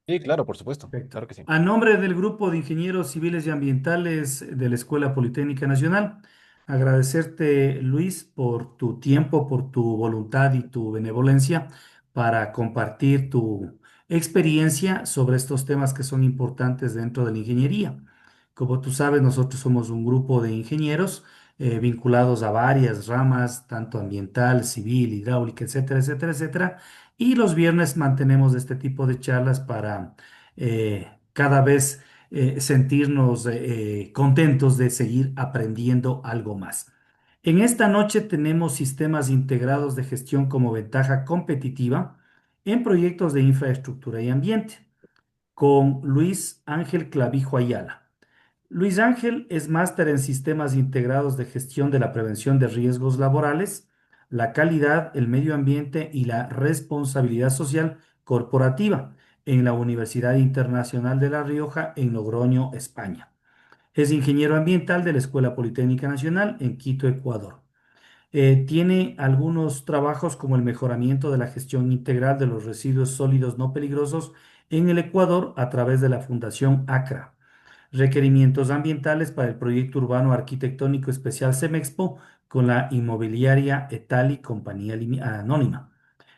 Sí, claro, por supuesto. Perfecto. Claro que sí. A nombre del Grupo de Ingenieros Civiles y Ambientales de la Escuela Politécnica Nacional, agradecerte, Luis, por tu tiempo, por tu voluntad y tu benevolencia para compartir tu experiencia sobre estos temas que son importantes dentro de la ingeniería. Como tú sabes, nosotros somos un grupo de ingenieros vinculados a varias ramas, tanto ambiental, civil, hidráulica, etcétera, etcétera, etcétera. Y los viernes mantenemos este tipo de charlas para cada vez sentirnos contentos de seguir aprendiendo algo más. En esta noche tenemos sistemas integrados de gestión como ventaja competitiva en proyectos de infraestructura y ambiente con Luis Ángel Clavijo Ayala. Luis Ángel es máster en sistemas integrados de gestión de la prevención de riesgos laborales, la calidad, el medio ambiente y la responsabilidad social corporativa en la Universidad Internacional de La Rioja en Logroño, España. Es ingeniero ambiental de la Escuela Politécnica Nacional en Quito, Ecuador. Tiene algunos trabajos como el mejoramiento de la gestión integral de los residuos sólidos no peligrosos en el Ecuador a través de la Fundación ACRA. Requerimientos ambientales para el proyecto urbano arquitectónico especial Semexpo con la inmobiliaria Etali Compañía Anónima.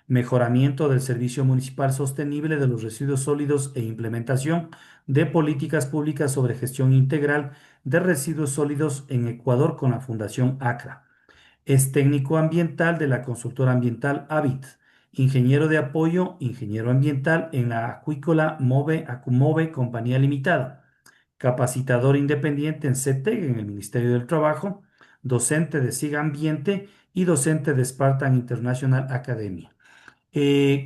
Mejoramiento del servicio municipal sostenible de los residuos sólidos e implementación de políticas públicas sobre gestión integral de residuos sólidos en Ecuador con la Fundación ACRA. Es técnico ambiental de la consultora ambiental Avit, ingeniero de apoyo, ingeniero ambiental en la acuícola Move Acumove Compañía Limitada, capacitador independiente en CETEC en el Ministerio del Trabajo, docente de SIGA Ambiente y docente de Spartan International Academy.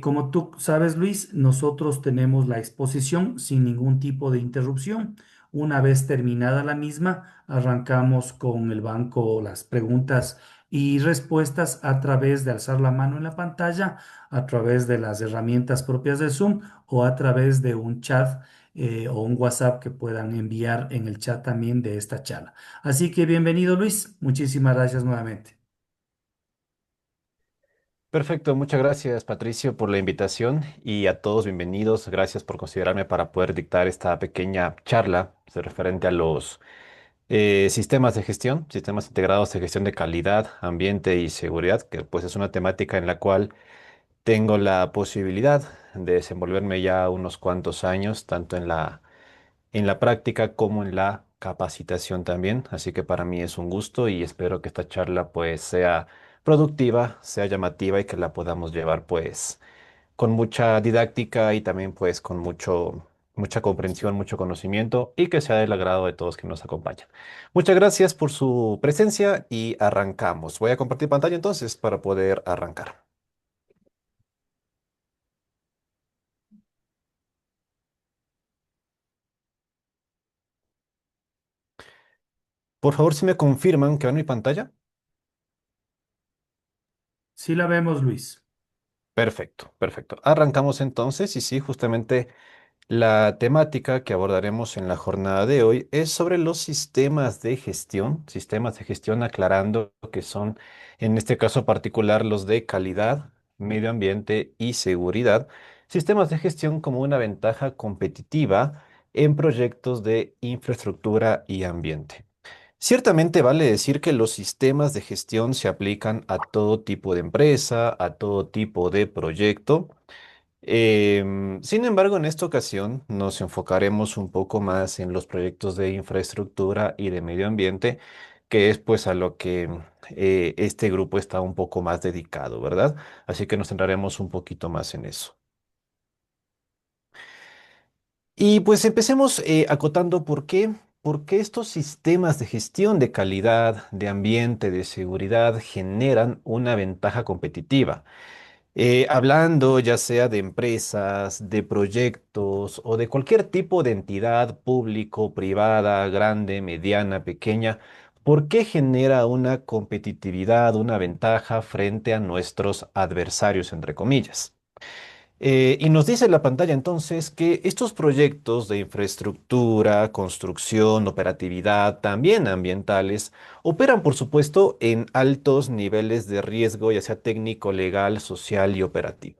Como tú sabes, Luis, nosotros tenemos la exposición sin ningún tipo de interrupción. Una vez terminada la misma, arrancamos con el banco las preguntas y respuestas a través de alzar la mano en la pantalla, a través de las herramientas propias de Zoom o a través de un chat o un WhatsApp que puedan enviar en el chat también de esta charla. Así que bienvenido, Luis. Muchísimas gracias nuevamente. Perfecto, muchas gracias Patricio por la invitación y a todos bienvenidos. Gracias por considerarme para poder dictar esta pequeña charla referente a los sistemas de gestión, sistemas integrados de gestión de calidad, ambiente y seguridad, que pues es una temática en la cual tengo la posibilidad de desenvolverme ya unos cuantos años, tanto en la práctica como en la capacitación también. Así que para mí es un gusto y espero que esta charla pues sea productiva, sea llamativa y que la podamos llevar pues con mucha didáctica y también pues con mucha comprensión, mucho conocimiento y que sea del agrado de todos que nos acompañan. Muchas gracias por su presencia y arrancamos. Voy a compartir pantalla entonces para poder arrancar. Por favor, si me confirman que van mi pantalla. Sí la vemos, Luis. Perfecto, perfecto. Arrancamos entonces y sí, justamente la temática que abordaremos en la jornada de hoy es sobre los sistemas de gestión aclarando que son, en este caso particular, los de calidad, medio ambiente y seguridad, sistemas de gestión como una ventaja competitiva en proyectos de infraestructura y ambiente. Ciertamente vale decir que los sistemas de gestión se aplican a todo tipo de empresa, a todo tipo de proyecto. Sin embargo, en esta ocasión nos enfocaremos un poco más en los proyectos de infraestructura y de medio ambiente, que es pues a lo que este grupo está un poco más dedicado, ¿verdad? Así que nos centraremos un poquito más en eso. Y pues empecemos acotando por qué estos sistemas de gestión de calidad, de ambiente, de seguridad generan una ventaja competitiva. Hablando ya sea de empresas, de proyectos o de cualquier tipo de entidad público, privada, grande, mediana, pequeña, ¿por qué genera una competitividad, una ventaja frente a nuestros adversarios, entre comillas? Y nos dice la pantalla entonces que estos proyectos de infraestructura, construcción, operatividad, también ambientales, operan por supuesto en altos niveles de riesgo, ya sea técnico, legal, social y operativo.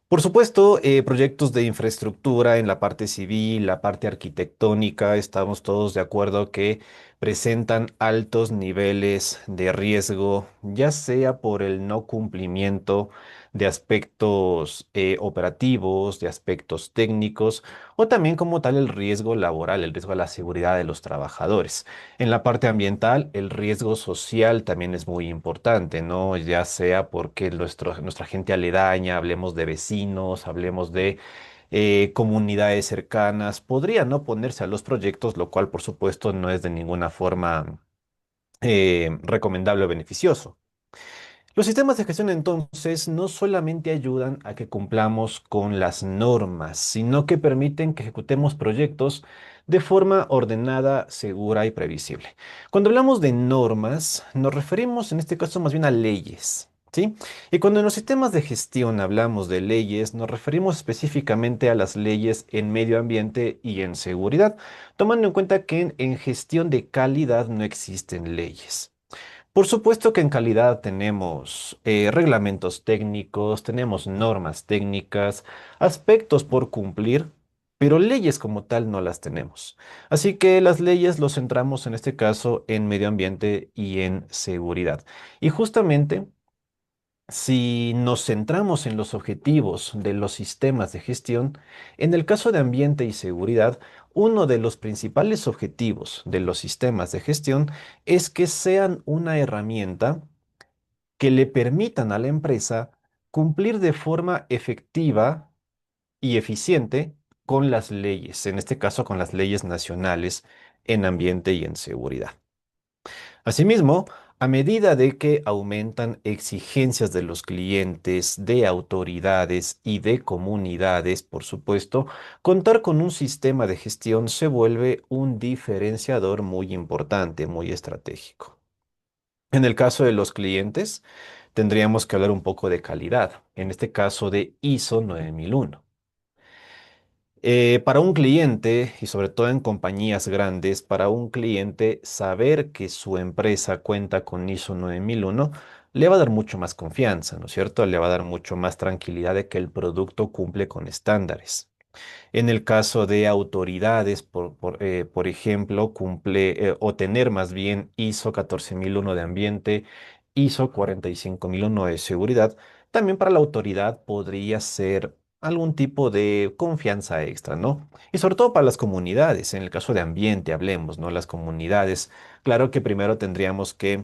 Por supuesto, proyectos de infraestructura en la parte civil, la parte arquitectónica, estamos todos de acuerdo que presentan altos niveles de riesgo, ya sea por el no cumplimiento de aspectos operativos, de aspectos técnicos, o también como tal el riesgo laboral, el riesgo a la seguridad de los trabajadores. En la parte ambiental, el riesgo social también es muy importante, ¿no? Ya sea porque nuestra gente aledaña, hablemos de vecinos, hablemos de comunidades cercanas, podrían no ponerse a los proyectos, lo cual por supuesto no es de ninguna forma recomendable o beneficioso. Los sistemas de gestión entonces no solamente ayudan a que cumplamos con las normas, sino que permiten que ejecutemos proyectos de forma ordenada, segura y previsible. Cuando hablamos de normas, nos referimos en este caso más bien a leyes, ¿sí? Y cuando en los sistemas de gestión hablamos de leyes, nos referimos específicamente a las leyes en medio ambiente y en seguridad, tomando en cuenta que en gestión de calidad no existen leyes. Por supuesto que en calidad tenemos reglamentos técnicos, tenemos normas técnicas, aspectos por cumplir, pero leyes como tal no las tenemos. Así que las leyes los centramos en este caso en medio ambiente y en seguridad. Y justamente si nos centramos en los objetivos de los sistemas de gestión, en el caso de ambiente y seguridad, uno de los principales objetivos de los sistemas de gestión es que sean una herramienta que le permitan a la empresa cumplir de forma efectiva y eficiente con las leyes, en este caso con las leyes nacionales en ambiente y en seguridad. Asimismo, a medida de que aumentan exigencias de los clientes, de autoridades y de comunidades, por supuesto, contar con un sistema de gestión se vuelve un diferenciador muy importante, muy estratégico. En el caso de los clientes, tendríamos que hablar un poco de calidad, en este caso de ISO 9001. Para un cliente, y sobre todo en compañías grandes, para un cliente saber que su empresa cuenta con ISO 9001 le va a dar mucho más confianza, ¿no es cierto? Le va a dar mucho más tranquilidad de que el producto cumple con estándares. En el caso de autoridades, por ejemplo, cumple o tener más bien ISO 14001 de ambiente, ISO 45001 de seguridad, también para la autoridad podría ser algún tipo de confianza extra, ¿no? Y sobre todo para las comunidades, en el caso de ambiente, hablemos, ¿no? Las comunidades, claro que primero tendríamos que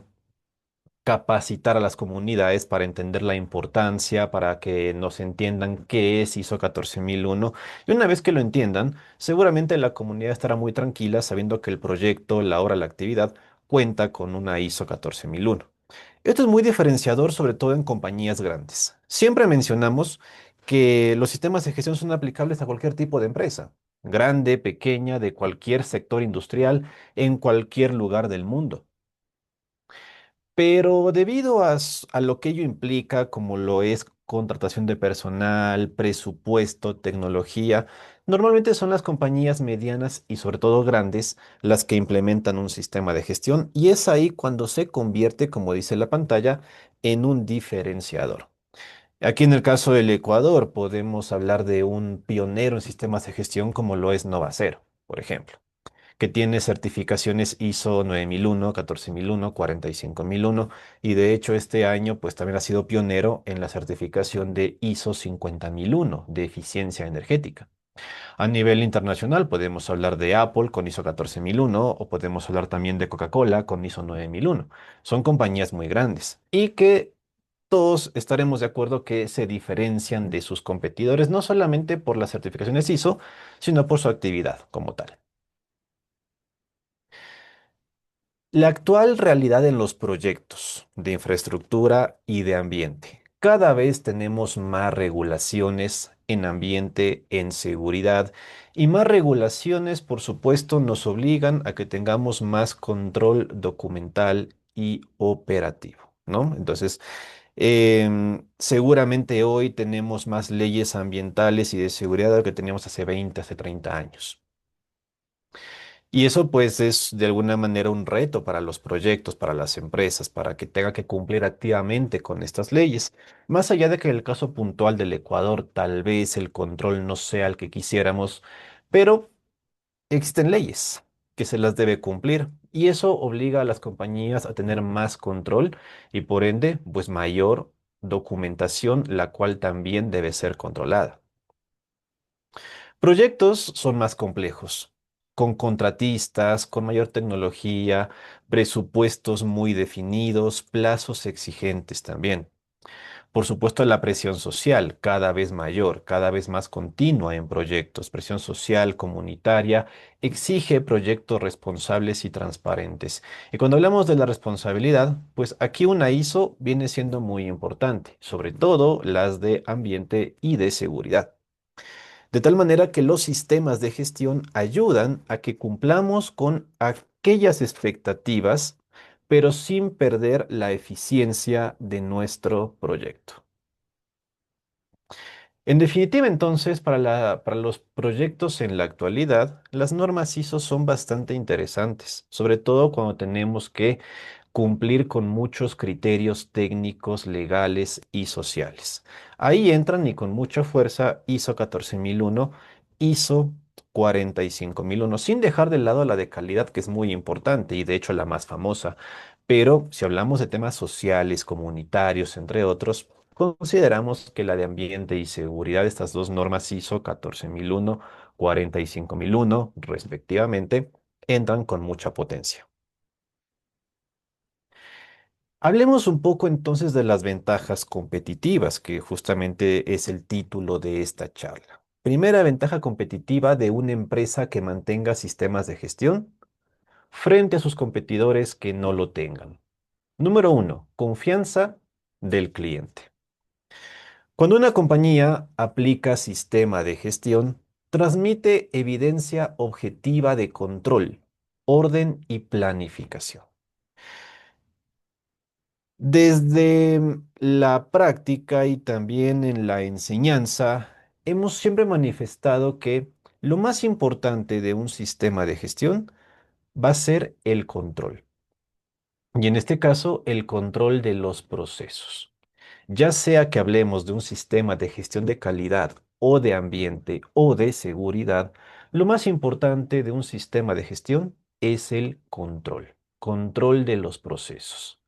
capacitar a las comunidades para entender la importancia, para que nos entiendan qué es ISO 14001. Y una vez que lo entiendan, seguramente la comunidad estará muy tranquila sabiendo que el proyecto, la obra, la actividad cuenta con una ISO 14001. Esto es muy diferenciador, sobre todo en compañías grandes. Siempre mencionamos que los sistemas de gestión son aplicables a cualquier tipo de empresa, grande, pequeña, de cualquier sector industrial, en cualquier lugar del mundo. Pero debido a lo que ello implica, como lo es contratación de personal, presupuesto, tecnología, normalmente son las compañías medianas y sobre todo grandes las que implementan un sistema de gestión y es ahí cuando se convierte, como dice la pantalla, en un diferenciador. Aquí en el caso del Ecuador podemos hablar de un pionero en sistemas de gestión como lo es Novacero, por ejemplo, que tiene certificaciones ISO 9001, 14001, 45001 y de hecho este año pues también ha sido pionero en la certificación de ISO 50001 de eficiencia energética. A nivel internacional podemos hablar de Apple con ISO 14001 o podemos hablar también de Coca-Cola con ISO 9001. Son compañías muy grandes y que todos estaremos de acuerdo que se diferencian de sus competidores no solamente por las certificaciones ISO, sino por su actividad como tal. La actual realidad en los proyectos de infraestructura y de ambiente. Cada vez tenemos más regulaciones en ambiente, en seguridad, y más regulaciones, por supuesto, nos obligan a que tengamos más control documental y operativo, ¿no? Entonces, seguramente hoy tenemos más leyes ambientales y de seguridad de lo que teníamos hace 20, hace 30 años. Y eso pues es de alguna manera un reto para los proyectos, para las empresas, para que tengan que cumplir activamente con estas leyes. Más allá de que en el caso puntual del Ecuador tal vez el control no sea el que quisiéramos, pero existen leyes que se las debe cumplir y eso obliga a las compañías a tener más control y por ende pues mayor documentación, la cual también debe ser controlada. Proyectos son más complejos, con contratistas, con mayor tecnología, presupuestos muy definidos, plazos exigentes también. Por supuesto, la presión social cada vez mayor, cada vez más continua en proyectos. Presión social, comunitaria, exige proyectos responsables y transparentes. Y cuando hablamos de la responsabilidad, pues aquí una ISO viene siendo muy importante, sobre todo las de ambiente y de seguridad. De tal manera que los sistemas de gestión ayudan a que cumplamos con aquellas expectativas, pero sin perder la eficiencia de nuestro proyecto. En definitiva, entonces, para los proyectos en la actualidad, las normas ISO son bastante interesantes, sobre todo cuando tenemos que cumplir con muchos criterios técnicos, legales y sociales. Ahí entran y con mucha fuerza ISO 14001, ISO 45001, sin dejar de lado la de calidad, que es muy importante y de hecho la más famosa. Pero si hablamos de temas sociales, comunitarios, entre otros, consideramos que la de ambiente y seguridad, estas dos normas ISO 14001, 45001, respectivamente, entran con mucha potencia. Hablemos un poco entonces de las ventajas competitivas, que justamente es el título de esta charla. Primera ventaja competitiva de una empresa que mantenga sistemas de gestión frente a sus competidores que no lo tengan. Número uno, confianza del cliente. Cuando una compañía aplica sistema de gestión, transmite evidencia objetiva de control, orden y planificación. Desde la práctica y también en la enseñanza, hemos siempre manifestado que lo más importante de un sistema de gestión va a ser el control. Y en este caso, el control de los procesos. Ya sea que hablemos de un sistema de gestión de calidad o de ambiente o de seguridad, lo más importante de un sistema de gestión es el control, control de los procesos.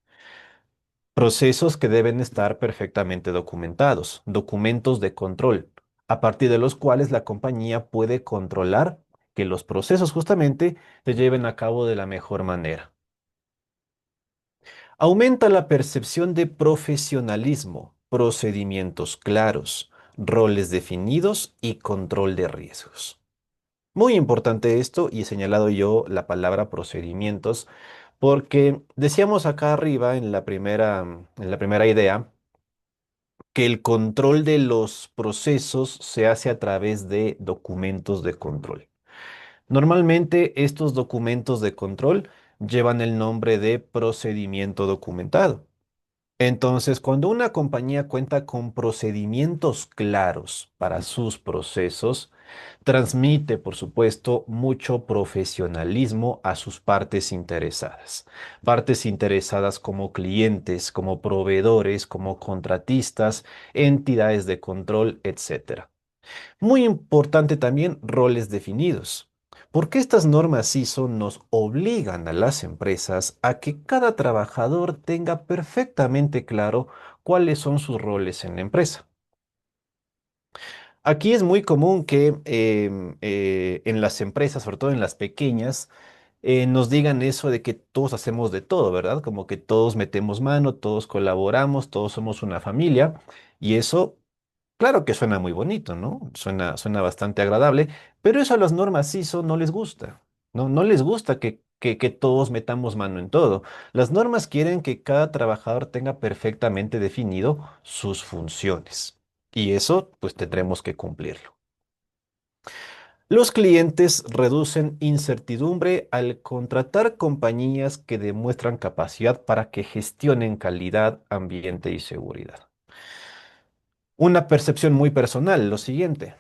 Procesos que deben estar perfectamente documentados, documentos de control, a partir de los cuales la compañía puede controlar que los procesos justamente se lleven a cabo de la mejor manera. Aumenta la percepción de profesionalismo, procedimientos claros, roles definidos y control de riesgos. Muy importante esto y he señalado yo la palabra procedimientos porque decíamos acá arriba en la primera idea que el control de los procesos se hace a través de documentos de control. Normalmente estos documentos de control llevan el nombre de procedimiento documentado. Entonces, cuando una compañía cuenta con procedimientos claros para sus procesos, transmite, por supuesto, mucho profesionalismo a sus partes interesadas. Partes interesadas como clientes, como proveedores, como contratistas, entidades de control, etcétera. Muy importante también roles definidos. Porque estas normas ISO nos obligan a las empresas a que cada trabajador tenga perfectamente claro cuáles son sus roles en la empresa. Aquí es muy común que en las empresas, sobre todo en las pequeñas, nos digan eso de que todos hacemos de todo, ¿verdad? Como que todos metemos mano, todos colaboramos, todos somos una familia. Y eso, claro que suena muy bonito, ¿no? Suena bastante agradable, pero eso a las normas ISO no les gusta, ¿no? No les gusta que todos metamos mano en todo. Las normas quieren que cada trabajador tenga perfectamente definido sus funciones. Y eso, pues tendremos que cumplirlo. Los clientes reducen incertidumbre al contratar compañías que demuestran capacidad para que gestionen calidad, ambiente y seguridad. Una percepción muy personal, lo siguiente.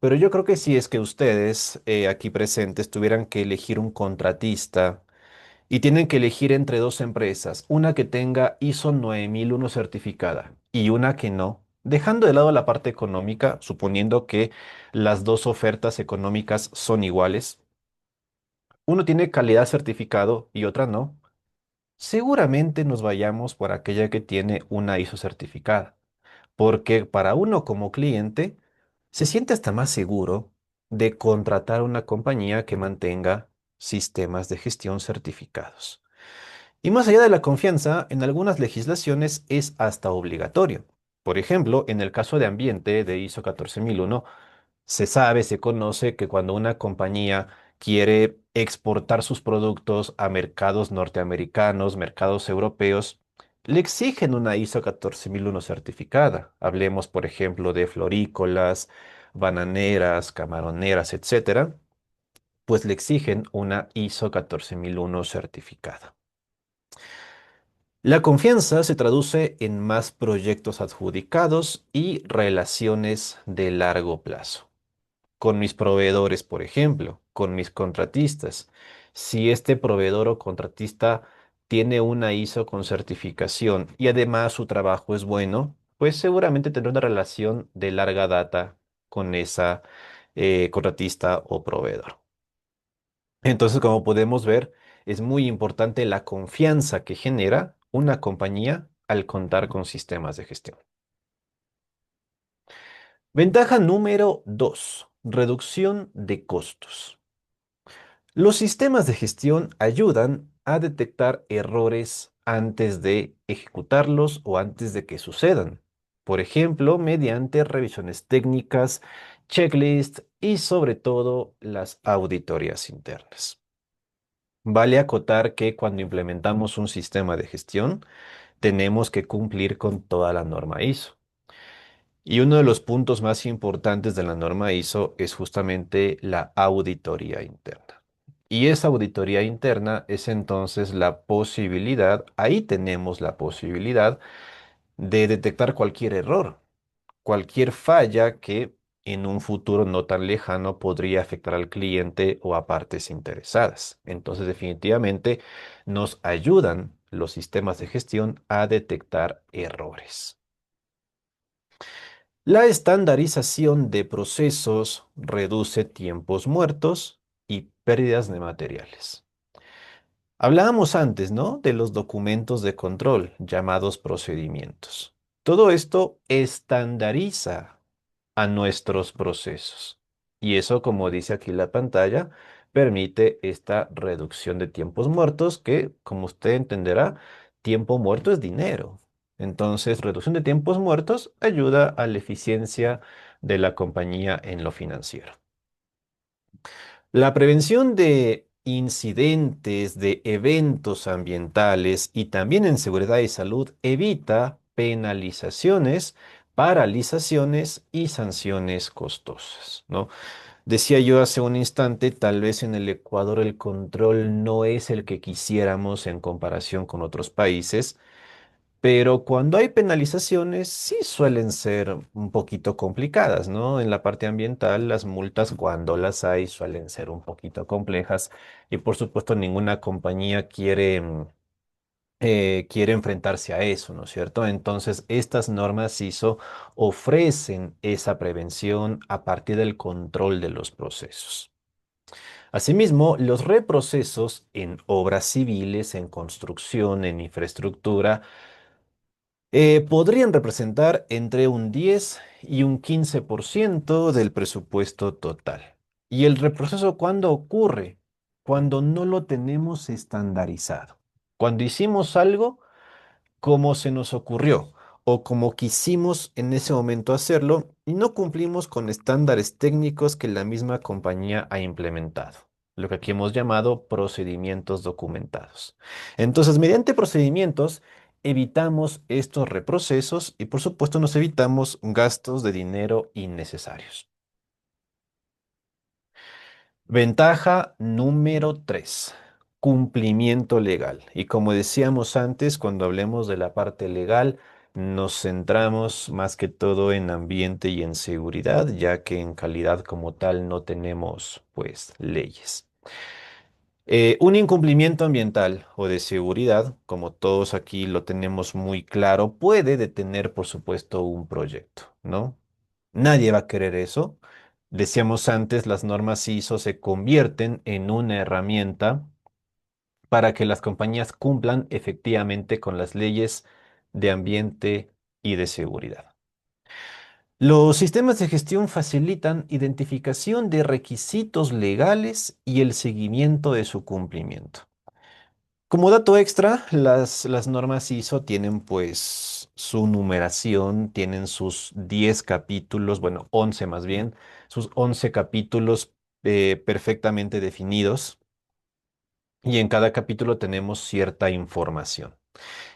Pero yo creo que si es que ustedes aquí presentes tuvieran que elegir un contratista y tienen que elegir entre dos empresas, una que tenga ISO 9001 certificada y una que no, dejando de lado la parte económica, suponiendo que las dos ofertas económicas son iguales, uno tiene calidad certificado y otra no, seguramente nos vayamos por aquella que tiene una ISO certificada, porque para uno como cliente se siente hasta más seguro de contratar una compañía que mantenga sistemas de gestión certificados. Y más allá de la confianza, en algunas legislaciones es hasta obligatorio. Por ejemplo, en el caso de ambiente de ISO 14001, se sabe, se conoce que cuando una compañía quiere exportar sus productos a mercados norteamericanos, mercados europeos, le exigen una ISO 14001 certificada. Hablemos, por ejemplo, de florícolas, bananeras, camaroneras, etcétera, pues le exigen una ISO 14001 certificada. La confianza se traduce en más proyectos adjudicados y relaciones de largo plazo. Con mis proveedores, por ejemplo, con mis contratistas. Si este proveedor o contratista tiene una ISO con certificación y además su trabajo es bueno, pues seguramente tendrá una relación de larga data con esa contratista o proveedor. Entonces, como podemos ver, es muy importante la confianza que genera una compañía al contar con sistemas de gestión. Ventaja número 2: reducción de costos. Los sistemas de gestión ayudan a detectar errores antes de ejecutarlos o antes de que sucedan. Por ejemplo, mediante revisiones técnicas, checklists y sobre todo las auditorías internas. Vale acotar que cuando implementamos un sistema de gestión, tenemos que cumplir con toda la norma ISO. Y uno de los puntos más importantes de la norma ISO es justamente la auditoría interna. Y esa auditoría interna es entonces la posibilidad, ahí tenemos la posibilidad de detectar cualquier error, cualquier falla que en un futuro no tan lejano podría afectar al cliente o a partes interesadas. Entonces, definitivamente nos ayudan los sistemas de gestión a detectar errores. La estandarización de procesos reduce tiempos muertos y pérdidas de materiales. Hablábamos antes, ¿no? De los documentos de control, llamados procedimientos. Todo esto estandariza a nuestros procesos. Y eso, como dice aquí la pantalla, permite esta reducción de tiempos muertos que, como usted entenderá, tiempo muerto es dinero. Entonces, reducción de tiempos muertos ayuda a la eficiencia de la compañía en lo financiero. La prevención de incidentes, de eventos ambientales y también en seguridad y salud evita penalizaciones, paralizaciones y sanciones costosas, ¿no? Decía yo hace un instante, tal vez en el Ecuador el control no es el que quisiéramos en comparación con otros países, pero cuando hay penalizaciones, sí suelen ser un poquito complicadas, ¿no? En la parte ambiental, las multas, cuando las hay, suelen ser un poquito complejas. Y por supuesto, ninguna compañía quiere enfrentarse a eso, ¿no es cierto? Entonces, estas normas ISO ofrecen esa prevención a partir del control de los procesos. Asimismo, los reprocesos en obras civiles, en construcción, en infraestructura, podrían representar entre un 10 y un 15% del presupuesto total. ¿Y el reproceso cuándo ocurre? Cuando no lo tenemos estandarizado. Cuando hicimos algo como se nos ocurrió o como quisimos en ese momento hacerlo y no cumplimos con estándares técnicos que la misma compañía ha implementado, lo que aquí hemos llamado procedimientos documentados. Entonces, mediante procedimientos, evitamos estos reprocesos y por supuesto nos evitamos gastos de dinero innecesarios. Ventaja número 3: cumplimiento legal. Y como decíamos antes, cuando hablemos de la parte legal, nos centramos más que todo en ambiente y en seguridad, ya que en calidad como tal no tenemos, pues, leyes. Un incumplimiento ambiental o de seguridad, como todos aquí lo tenemos muy claro, puede detener, por supuesto, un proyecto, ¿no? Nadie va a querer eso. Decíamos antes, las normas ISO se convierten en una herramienta para que las compañías cumplan efectivamente con las leyes de ambiente y de seguridad. Los sistemas de gestión facilitan identificación de requisitos legales y el seguimiento de su cumplimiento. Como dato extra, las normas ISO tienen pues su numeración, tienen sus 10 capítulos, bueno, 11 más bien, sus 11 capítulos perfectamente definidos y en cada capítulo tenemos cierta información.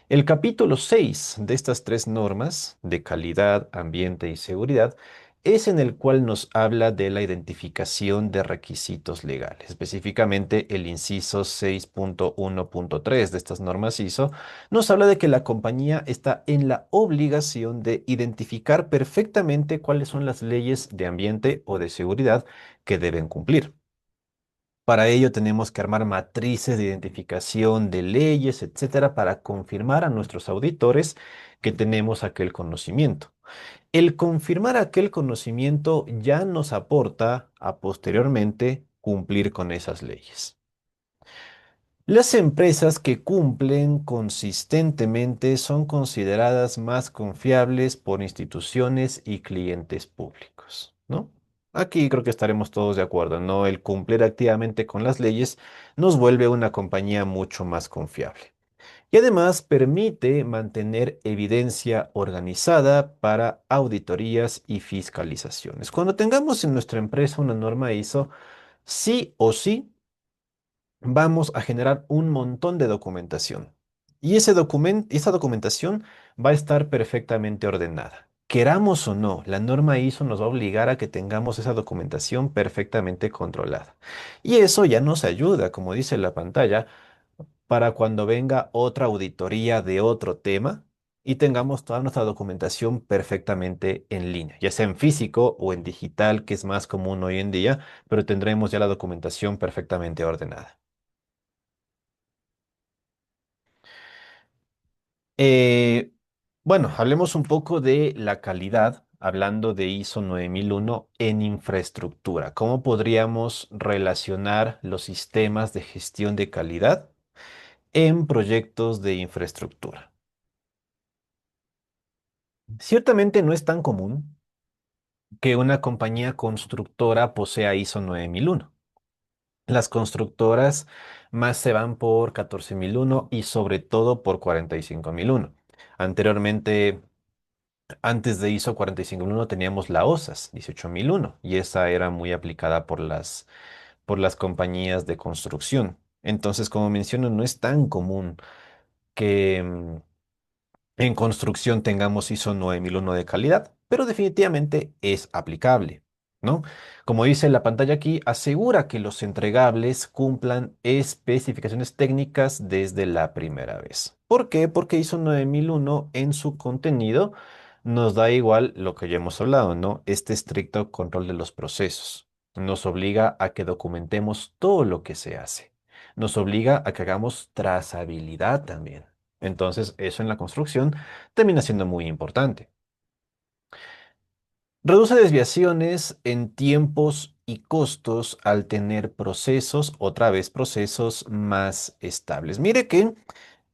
El capítulo 6 de estas tres normas de calidad, ambiente y seguridad es en el cual nos habla de la identificación de requisitos legales. Específicamente el inciso 6.1.3 de estas normas ISO nos habla de que la compañía está en la obligación de identificar perfectamente cuáles son las leyes de ambiente o de seguridad que deben cumplir. Para ello tenemos que armar matrices de identificación de leyes, etcétera, para confirmar a nuestros auditores que tenemos aquel conocimiento. El confirmar aquel conocimiento ya nos aporta a posteriormente cumplir con esas leyes. Las empresas que cumplen consistentemente son consideradas más confiables por instituciones y clientes públicos, ¿no? Aquí creo que estaremos todos de acuerdo, ¿no? El cumplir activamente con las leyes nos vuelve una compañía mucho más confiable. Y además permite mantener evidencia organizada para auditorías y fiscalizaciones. Cuando tengamos en nuestra empresa una norma ISO, sí o sí vamos a generar un montón de documentación. Y esa documentación va a estar perfectamente ordenada. Queramos o no, la norma ISO nos va a obligar a que tengamos esa documentación perfectamente controlada. Y eso ya nos ayuda, como dice la pantalla, para cuando venga otra auditoría de otro tema y tengamos toda nuestra documentación perfectamente en línea, ya sea en físico o en digital, que es más común hoy en día, pero tendremos ya la documentación perfectamente ordenada. Eh, bueno, hablemos un poco de la calidad, hablando de ISO 9001 en infraestructura. ¿Cómo podríamos relacionar los sistemas de gestión de calidad en proyectos de infraestructura? Ciertamente no es tan común que una compañía constructora posea ISO 9001. Las constructoras más se van por 14001 y sobre todo por 45001. Anteriormente, antes de ISO 45001 teníamos la OSAS 18001 y esa era muy aplicada por las compañías de construcción. Entonces, como menciono, no es tan común que en construcción tengamos ISO 9001 de calidad, pero definitivamente es aplicable, ¿no? Como dice la pantalla aquí, asegura que los entregables cumplan especificaciones técnicas desde la primera vez. ¿Por qué? Porque ISO 9001 en su contenido nos da igual lo que ya hemos hablado, ¿no? Este estricto control de los procesos. Nos obliga a que documentemos todo lo que se hace. Nos obliga a que hagamos trazabilidad también. Entonces, eso en la construcción termina siendo muy importante. Reduce desviaciones en tiempos y costos al tener procesos, otra vez procesos más estables. Mire que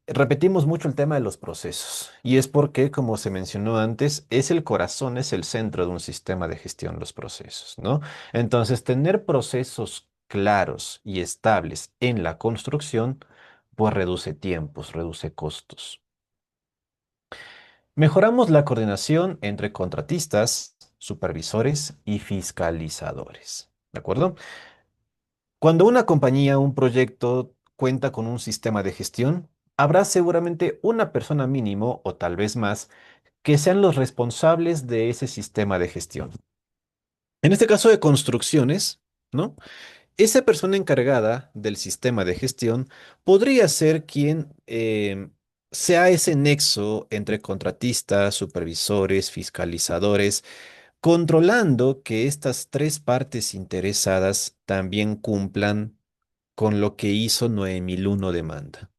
repetimos mucho el tema de los procesos y es porque, como se mencionó antes, es el corazón, es el centro de un sistema de gestión, los procesos, ¿no? Entonces, tener procesos claros y estables en la construcción, pues reduce tiempos, reduce costos. Mejoramos la coordinación entre contratistas, supervisores y fiscalizadores. ¿De acuerdo? Cuando una compañía, un proyecto cuenta con un sistema de gestión, habrá seguramente una persona mínimo o tal vez más que sean los responsables de ese sistema de gestión. En este caso de construcciones, ¿no? Esa persona encargada del sistema de gestión podría ser quien sea ese nexo entre contratistas, supervisores, fiscalizadores, controlando que estas tres partes interesadas también cumplan con lo que hizo 9001 demanda.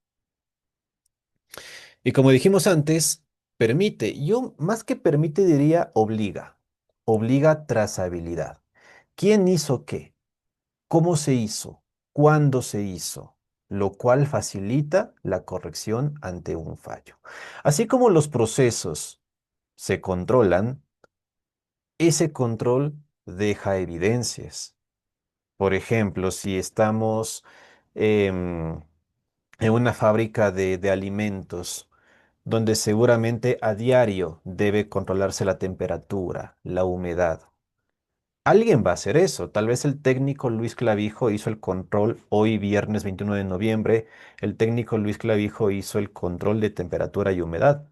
Y como dijimos antes, permite, yo más que permite diría obliga trazabilidad. ¿Quién hizo qué? ¿Cómo se hizo? ¿Cuándo se hizo? Lo cual facilita la corrección ante un fallo. Así como los procesos se controlan, ese control deja evidencias. Por ejemplo, si estamos em, en una fábrica de alimentos, donde seguramente a diario debe controlarse la temperatura, la humedad. Alguien va a hacer eso. Tal vez el técnico Luis Clavijo hizo el control hoy viernes 21 de noviembre. El técnico Luis Clavijo hizo el control de temperatura y humedad.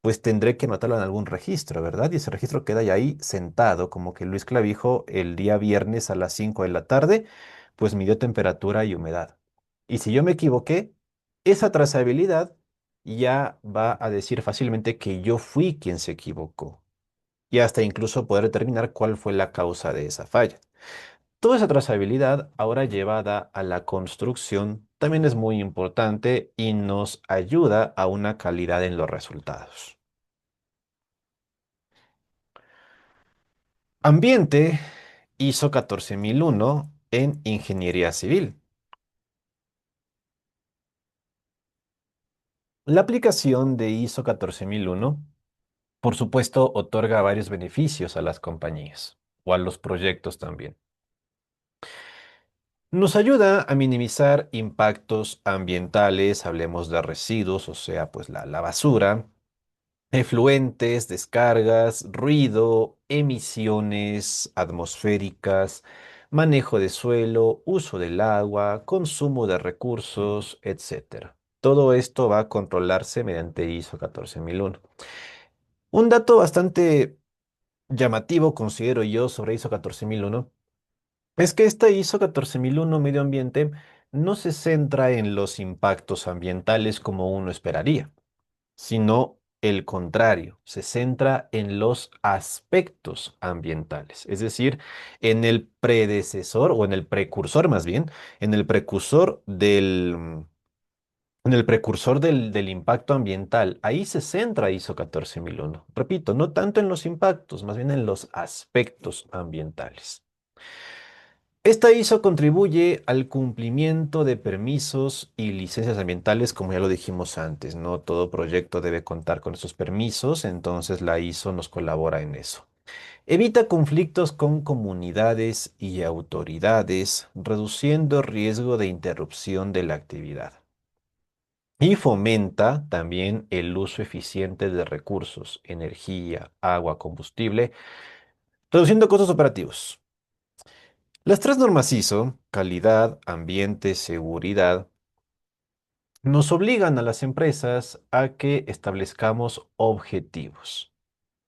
Pues tendré que anotarlo en algún registro, ¿verdad? Y ese registro queda ya ahí sentado, como que Luis Clavijo el día viernes a las 5 de la tarde, pues midió temperatura y humedad. Y si yo me equivoqué, esa trazabilidad ya va a decir fácilmente que yo fui quien se equivocó y hasta incluso poder determinar cuál fue la causa de esa falla. Toda esa trazabilidad, ahora llevada a la construcción, también es muy importante y nos ayuda a una calidad en los resultados. Ambiente ISO 14001 en ingeniería civil. La aplicación de ISO 14001, por supuesto, otorga varios beneficios a las compañías o a los proyectos también. Nos ayuda a minimizar impactos ambientales, hablemos de residuos, o sea, pues la basura, efluentes, descargas, ruido, emisiones atmosféricas, manejo de suelo, uso del agua, consumo de recursos, etcétera. Todo esto va a controlarse mediante ISO 14001. Un dato bastante llamativo, considero yo, sobre ISO 14001 es que esta ISO 14001 Medio Ambiente no se centra en los impactos ambientales como uno esperaría, sino el contrario, se centra en los aspectos ambientales, es decir, en el predecesor o en el precursor más bien, en el precursor del impacto ambiental. Ahí se centra ISO 14001. Repito, no tanto en los impactos, más bien en los aspectos ambientales. Esta ISO contribuye al cumplimiento de permisos y licencias ambientales, como ya lo dijimos antes. No todo proyecto debe contar con esos permisos, entonces la ISO nos colabora en eso. Evita conflictos con comunidades y autoridades, reduciendo riesgo de interrupción de la actividad. Y fomenta también el uso eficiente de recursos, energía, agua, combustible, reduciendo costos operativos. Las tres normas ISO, calidad, ambiente, seguridad, nos obligan a las empresas a que establezcamos objetivos.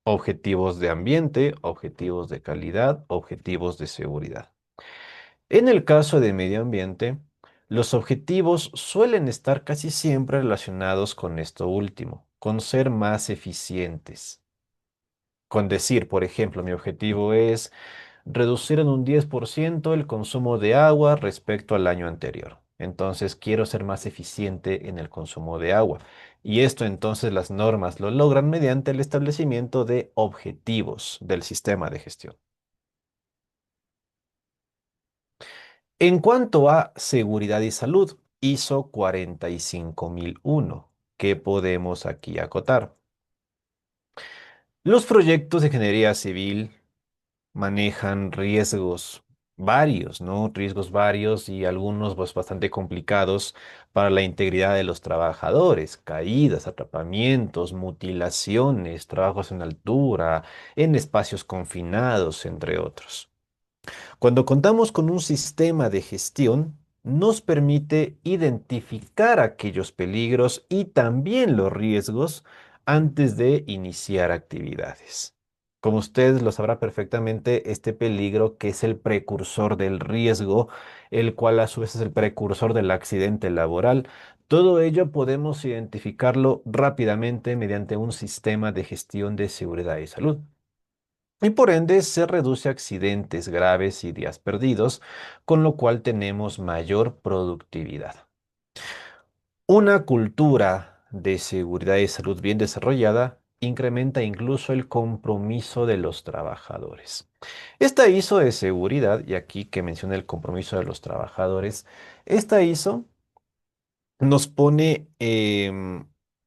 Objetivos de ambiente, objetivos de calidad, objetivos de seguridad. En el caso de medio ambiente, los objetivos suelen estar casi siempre relacionados con esto último, con ser más eficientes. Con decir, por ejemplo, mi objetivo es reducir en un 10% el consumo de agua respecto al año anterior. Entonces quiero ser más eficiente en el consumo de agua. Y esto entonces las normas lo logran mediante el establecimiento de objetivos del sistema de gestión. En cuanto a seguridad y salud, ISO 45001, ¿qué podemos aquí acotar? Los proyectos de ingeniería civil manejan riesgos varios, ¿no? Riesgos varios y algunos pues, bastante complicados para la integridad de los trabajadores, caídas, atrapamientos, mutilaciones, trabajos en altura, en espacios confinados, entre otros. Cuando contamos con un sistema de gestión, nos permite identificar aquellos peligros y también los riesgos antes de iniciar actividades. Como usted lo sabrá perfectamente, este peligro que es el precursor del riesgo, el cual a su vez es el precursor del accidente laboral, todo ello podemos identificarlo rápidamente mediante un sistema de gestión de seguridad y salud. Y por ende se reduce accidentes graves y días perdidos, con lo cual tenemos mayor productividad. Una cultura de seguridad y salud bien desarrollada incrementa incluso el compromiso de los trabajadores. Esta ISO de seguridad, y aquí que menciona el compromiso de los trabajadores, esta ISO nos pone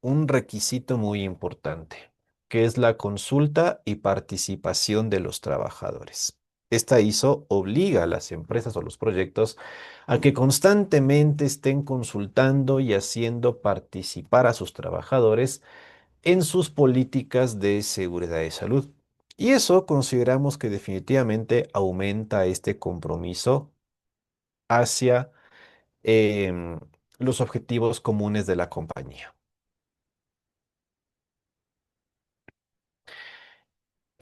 un requisito muy importante, que es la consulta y participación de los trabajadores. Esta ISO obliga a las empresas o los proyectos a que constantemente estén consultando y haciendo participar a sus trabajadores en sus políticas de seguridad y salud. Y eso consideramos que definitivamente aumenta este compromiso hacia em, los objetivos comunes de la compañía.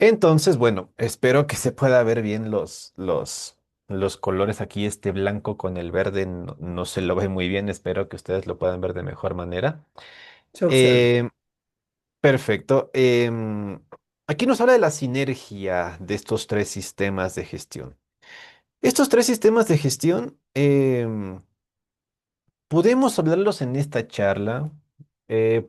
Entonces, bueno, espero que se pueda ver bien los colores aquí. Este blanco con el verde no se lo ve muy bien. Espero que ustedes lo puedan ver de mejor manera. Se observa. Em, Perfecto. Aquí nos habla de la sinergia de estos tres sistemas de gestión. Estos tres sistemas de gestión podemos hablarlos en esta charla,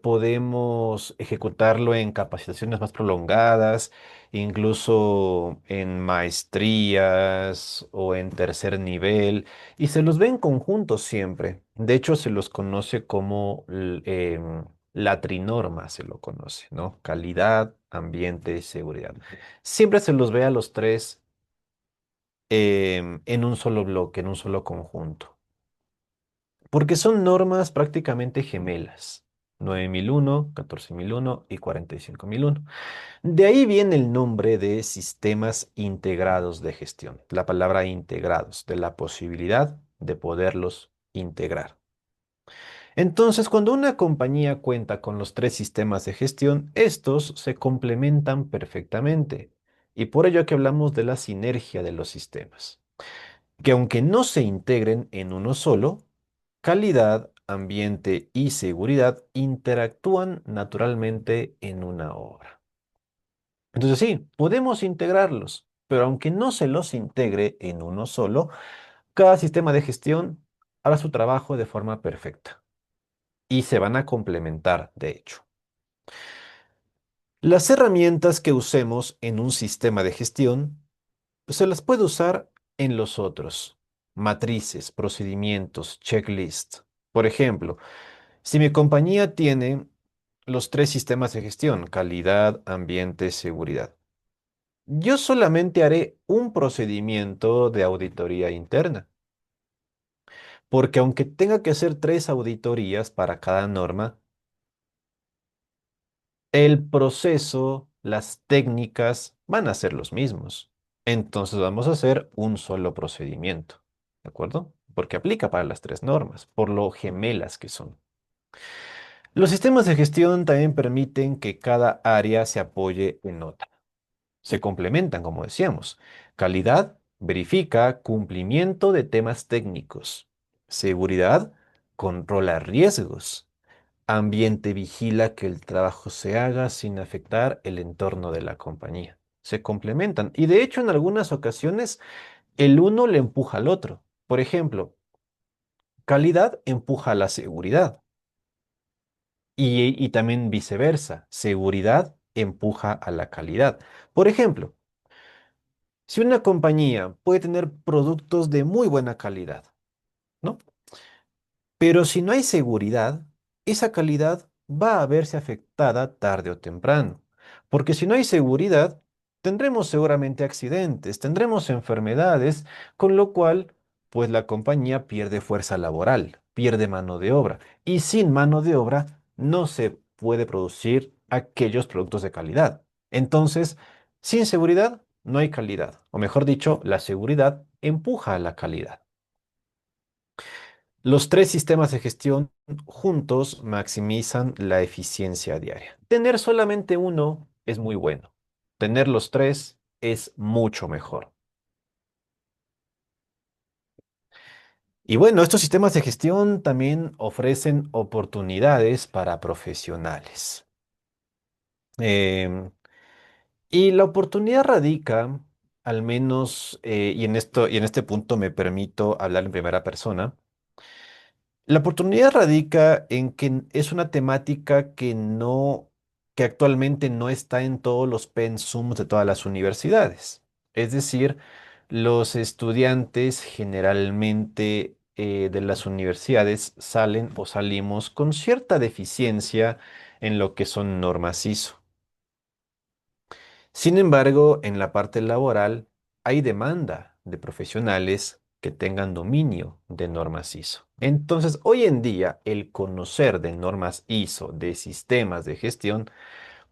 podemos ejecutarlo en capacitaciones más prolongadas, incluso en maestrías o en tercer nivel, y se los ve en conjunto siempre. De hecho, se los conoce como la trinorma, se lo conoce, ¿no? Calidad, ambiente y seguridad. Siempre se los ve a los tres en un solo bloque, en un solo conjunto. Porque son normas prácticamente gemelas. 9001, 14001 y 45001. De ahí viene el nombre de sistemas integrados de gestión. La palabra integrados, de la posibilidad de poderlos integrar. Entonces, cuando una compañía cuenta con los tres sistemas de gestión, estos se complementan perfectamente. Y por ello que hablamos de la sinergia de los sistemas, que aunque no se integren en uno solo, calidad, ambiente y seguridad interactúan naturalmente en una obra. Entonces sí, podemos integrarlos, pero aunque no se los integre en uno solo, cada sistema de gestión hará su trabajo de forma perfecta y se van a complementar, de hecho. Las herramientas que usemos en un sistema de gestión se las puede usar en los otros. Matrices, procedimientos, checklist. Por ejemplo, si mi compañía tiene los tres sistemas de gestión, calidad, ambiente, seguridad, yo solamente haré un procedimiento de auditoría interna, porque aunque tenga que hacer tres auditorías para cada norma, el proceso, las técnicas van a ser los mismos. Entonces vamos a hacer un solo procedimiento, ¿de acuerdo? Porque aplica para las tres normas, por lo gemelas que son. Los sistemas de gestión también permiten que cada área se apoye en otra. Se complementan, como decíamos. Calidad verifica cumplimiento de temas técnicos. Seguridad controla riesgos. Ambiente vigila que el trabajo se haga sin afectar el entorno de la compañía. Se complementan y de hecho en algunas ocasiones el uno le empuja al otro. Por ejemplo, calidad empuja a la seguridad y también viceversa. Seguridad empuja a la calidad. Por ejemplo, si una compañía puede tener productos de muy buena calidad, ¿no? Pero si no hay seguridad, esa calidad va a verse afectada tarde o temprano. Porque si no hay seguridad, tendremos seguramente accidentes, tendremos enfermedades, con lo cual, pues la compañía pierde fuerza laboral, pierde mano de obra. Y sin mano de obra no se puede producir aquellos productos de calidad. Entonces, sin seguridad, no hay calidad. O mejor dicho, la seguridad empuja a la calidad. Los tres sistemas de gestión juntos maximizan la eficiencia diaria. Tener solamente uno es muy bueno, tener los tres es mucho mejor. Y bueno, estos sistemas de gestión también ofrecen oportunidades para profesionales. Em, y la oportunidad radica, al menos, y en este punto me permito hablar en primera persona. La oportunidad radica en que es una temática que actualmente no está en todos los pensums de todas las universidades. Es decir, los estudiantes generalmente de las universidades salen o salimos con cierta deficiencia en lo que son normas ISO. Sin embargo, en la parte laboral hay demanda de profesionales que tengan dominio de normas ISO. Entonces, hoy en día, el conocer de normas ISO, de sistemas de gestión,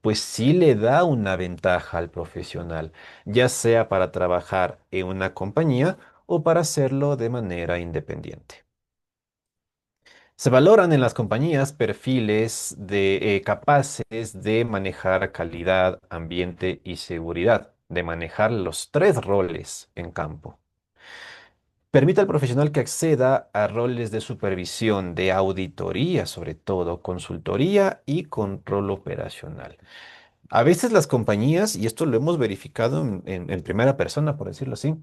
pues sí le da una ventaja al profesional, ya sea para trabajar en una compañía o para hacerlo de manera independiente. Se valoran en las compañías perfiles capaces de manejar calidad, ambiente y seguridad, de manejar los tres roles en campo. Permite al profesional que acceda a roles de supervisión, de auditoría, sobre todo, consultoría y control operacional. A veces las compañías, y esto lo hemos verificado en primera persona, por decirlo así,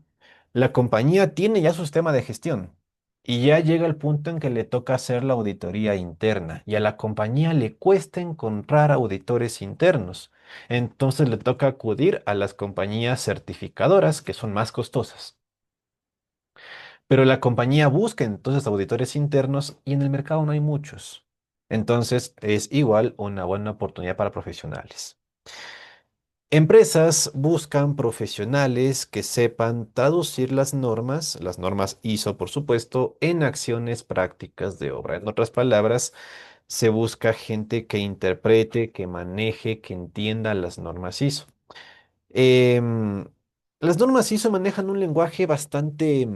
la compañía tiene ya su sistema de gestión y ya llega el punto en que le toca hacer la auditoría interna y a la compañía le cuesta encontrar auditores internos. Entonces le toca acudir a las compañías certificadoras que son más costosas. Pero la compañía busca entonces auditores internos y en el mercado no hay muchos. Entonces es igual una buena oportunidad para profesionales. Empresas buscan profesionales que sepan traducir las normas ISO, por supuesto, en acciones prácticas de obra. En otras palabras, se busca gente que interprete, que maneje, que entienda las normas ISO. Em, las normas ISO manejan un lenguaje bastante,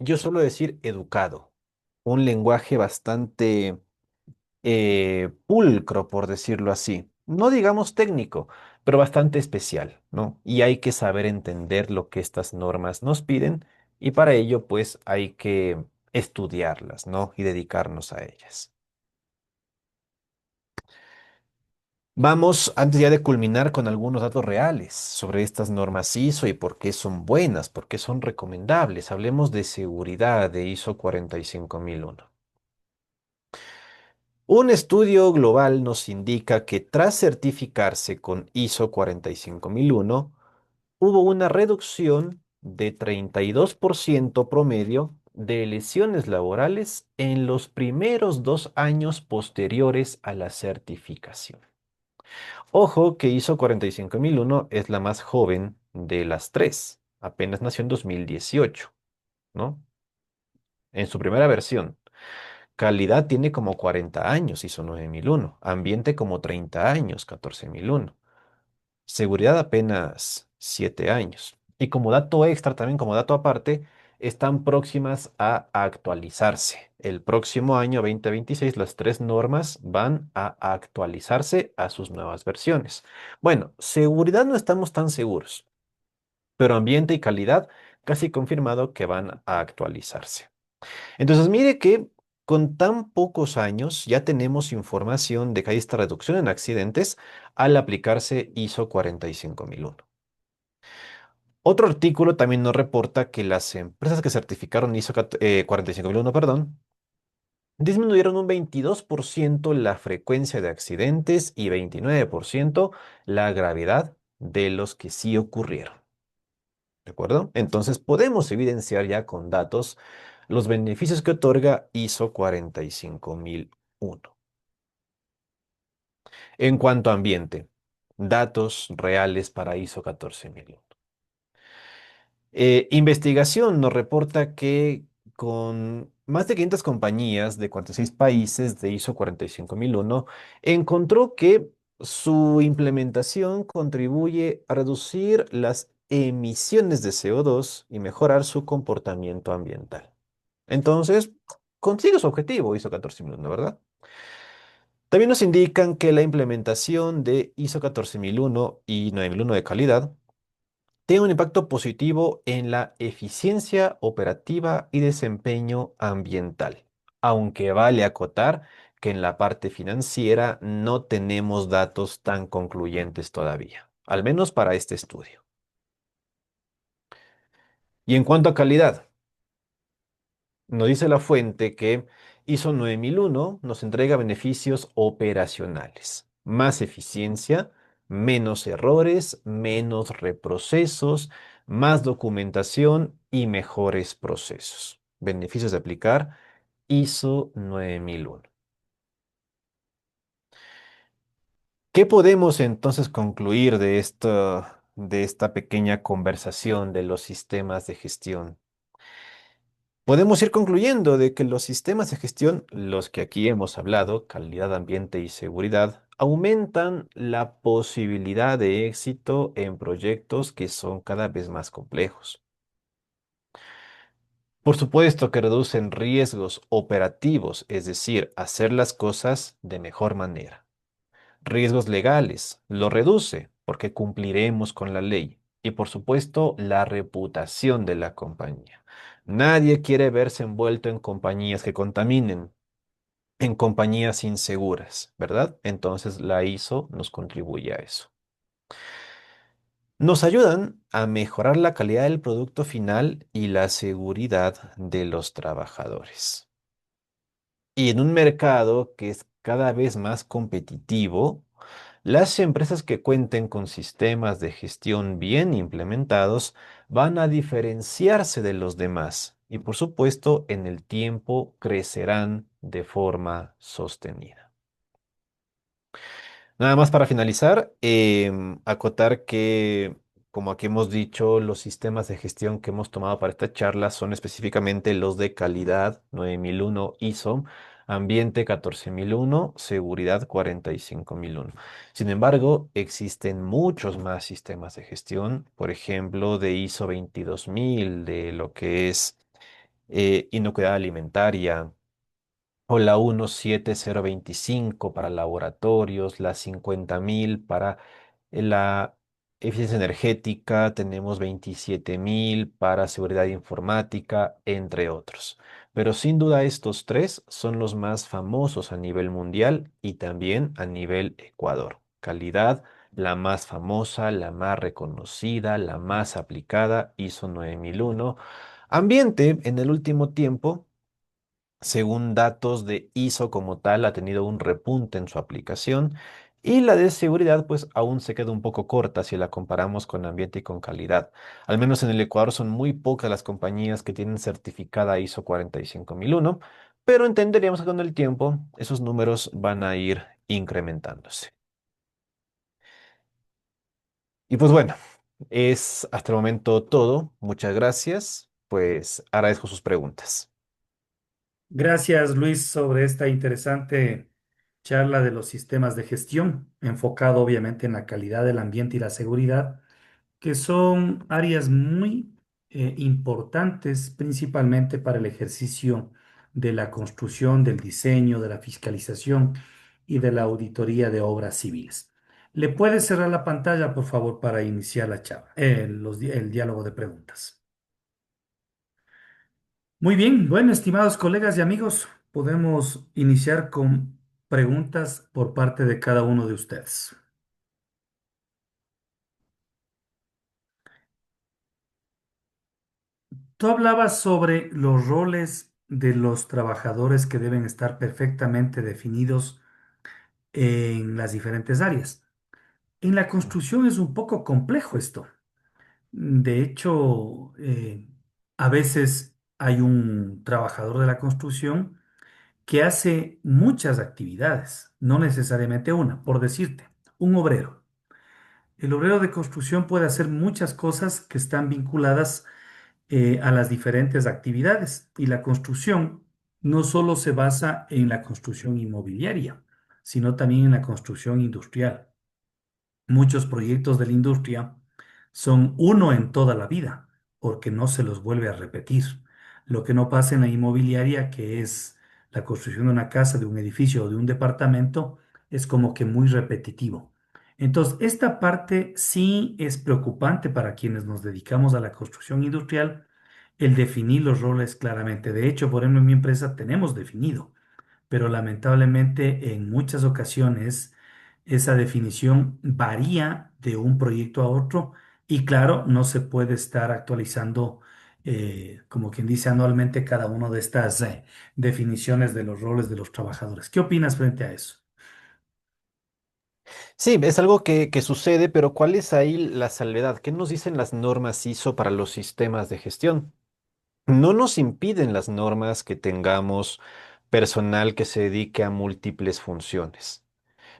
yo suelo decir, educado, un lenguaje bastante pulcro, por decirlo así. No digamos técnico, pero bastante especial, ¿no? Y hay que saber entender lo que estas normas nos piden y para ello, pues, hay que estudiarlas, ¿no? Y dedicarnos a ellas. Vamos, antes ya de culminar, con algunos datos reales sobre estas normas ISO y por qué son buenas, por qué son recomendables. Hablemos de seguridad de ISO 45001. Un estudio global nos indica que tras certificarse con ISO 45001, hubo una reducción de 32% promedio de lesiones laborales en los primeros 2 años posteriores a la certificación. Ojo que ISO 45001 es la más joven de las tres, apenas nació en 2018, ¿no? En su primera versión. Calidad tiene como 40 años, ISO 9001. Ambiente como 30 años, 14001. Seguridad apenas 7 años. Y como dato extra, también como dato aparte, están próximas a actualizarse. El próximo año 2026, las tres normas van a actualizarse a sus nuevas versiones. Bueno, seguridad no estamos tan seguros, pero ambiente y calidad casi confirmado que van a actualizarse. Entonces, mire que con tan pocos años ya tenemos información de que hay esta reducción en accidentes al aplicarse ISO 45001. Otro artículo también nos reporta que las empresas que certificaron ISO 45001, perdón, disminuyeron un 22% la frecuencia de accidentes y 29% la gravedad de los que sí ocurrieron. ¿De acuerdo? Entonces podemos evidenciar ya con datos los beneficios que otorga ISO 45001. En cuanto a ambiente, datos reales para ISO 14001. Investigación nos reporta que con más de 500 compañías de 46 países de ISO 45001, encontró que su implementación contribuye a reducir las emisiones de CO2 y mejorar su comportamiento ambiental. Entonces, consigue su objetivo ISO 14001, ¿verdad? También nos indican que la implementación de ISO 14001 y 9001 de calidad tiene un impacto positivo en la eficiencia operativa y desempeño ambiental, aunque vale acotar que en la parte financiera no tenemos datos tan concluyentes todavía, al menos para este estudio. Y en cuanto a calidad, nos dice la fuente que ISO 9001 nos entrega beneficios operacionales, más eficiencia, menos errores, menos reprocesos, más documentación y mejores procesos. Beneficios de aplicar ISO 9001. ¿Qué podemos entonces concluir de esta pequeña conversación de los sistemas de gestión? Podemos ir concluyendo de que los sistemas de gestión, los que aquí hemos hablado, calidad, ambiente y seguridad, aumentan la posibilidad de éxito en proyectos que son cada vez más complejos. Por supuesto que reducen riesgos operativos, es decir, hacer las cosas de mejor manera. Riesgos legales, lo reduce porque cumpliremos con la ley. Y por supuesto, la reputación de la compañía. Nadie quiere verse envuelto en compañías que contaminen, en compañías inseguras, ¿verdad? Entonces la ISO nos contribuye a eso. Nos ayudan a mejorar la calidad del producto final y la seguridad de los trabajadores. Y en un mercado que es cada vez más competitivo, las empresas que cuenten con sistemas de gestión bien implementados van a diferenciarse de los demás y por supuesto en el tiempo crecerán de forma sostenida. Nada más para finalizar, acotar que, como aquí hemos dicho, los sistemas de gestión que hemos tomado para esta charla son específicamente los de calidad 9001 ISO, ambiente 14001, seguridad 45001. Sin embargo, existen muchos más sistemas de gestión, por ejemplo, de ISO 22000, de lo que es inocuidad alimentaria o la 17025 para laboratorios, la 50000 para la eficiencia energética, tenemos 27000 para seguridad informática, entre otros. Pero sin duda estos tres son los más famosos a nivel mundial y también a nivel Ecuador. Calidad, la más famosa, la más reconocida, la más aplicada, ISO 9001. Ambiente, en el último tiempo según datos de ISO como tal, ha tenido un repunte en su aplicación y la de seguridad pues aún se queda un poco corta si la comparamos con ambiente y con calidad. Al menos en el Ecuador son muy pocas las compañías que tienen certificada ISO 45001, pero entenderíamos que con el tiempo esos números van a ir incrementándose. Y pues bueno, es hasta el momento todo. Muchas gracias. Pues agradezco sus preguntas. Gracias, Luis, sobre esta interesante charla de los sistemas de gestión, enfocado obviamente en la calidad del ambiente y la seguridad, que son áreas muy importantes principalmente para el ejercicio de la construcción, del diseño, de la fiscalización y de la auditoría de obras civiles. ¿Le puede cerrar la pantalla, por favor, para iniciar la charla, el diálogo de preguntas? Muy bien, bueno, estimados colegas y amigos, podemos iniciar con preguntas por parte de cada uno de ustedes. Tú hablabas sobre los roles de los trabajadores que deben estar perfectamente definidos en las diferentes áreas. En la construcción es un poco complejo esto. De hecho, a veces hay un trabajador de la construcción que hace muchas actividades, no necesariamente una. Por decirte, un obrero. El obrero de construcción puede hacer muchas cosas que están vinculadas a las diferentes actividades. Y la construcción no solo se basa en la construcción inmobiliaria, sino también en la construcción industrial. Muchos proyectos de la industria son uno en toda la vida, porque no se los vuelve a repetir. Lo que no pasa en la inmobiliaria, que es la construcción de una casa, de un edificio o de un departamento es como que muy repetitivo. Entonces, esta parte sí es preocupante para quienes nos dedicamos a la construcción industrial, el definir los roles claramente. De hecho, por ejemplo, en mi empresa tenemos definido, pero lamentablemente en muchas ocasiones esa definición varía de un proyecto a otro y claro, no se puede estar actualizando, como quien dice, anualmente cada una de estas definiciones de los roles de los trabajadores. ¿Qué opinas frente a eso? Sí, es algo que sucede, pero ¿cuál es ahí la salvedad? ¿Qué nos dicen las normas ISO para los sistemas de gestión? No nos impiden las normas que tengamos personal que se dedique a múltiples funciones.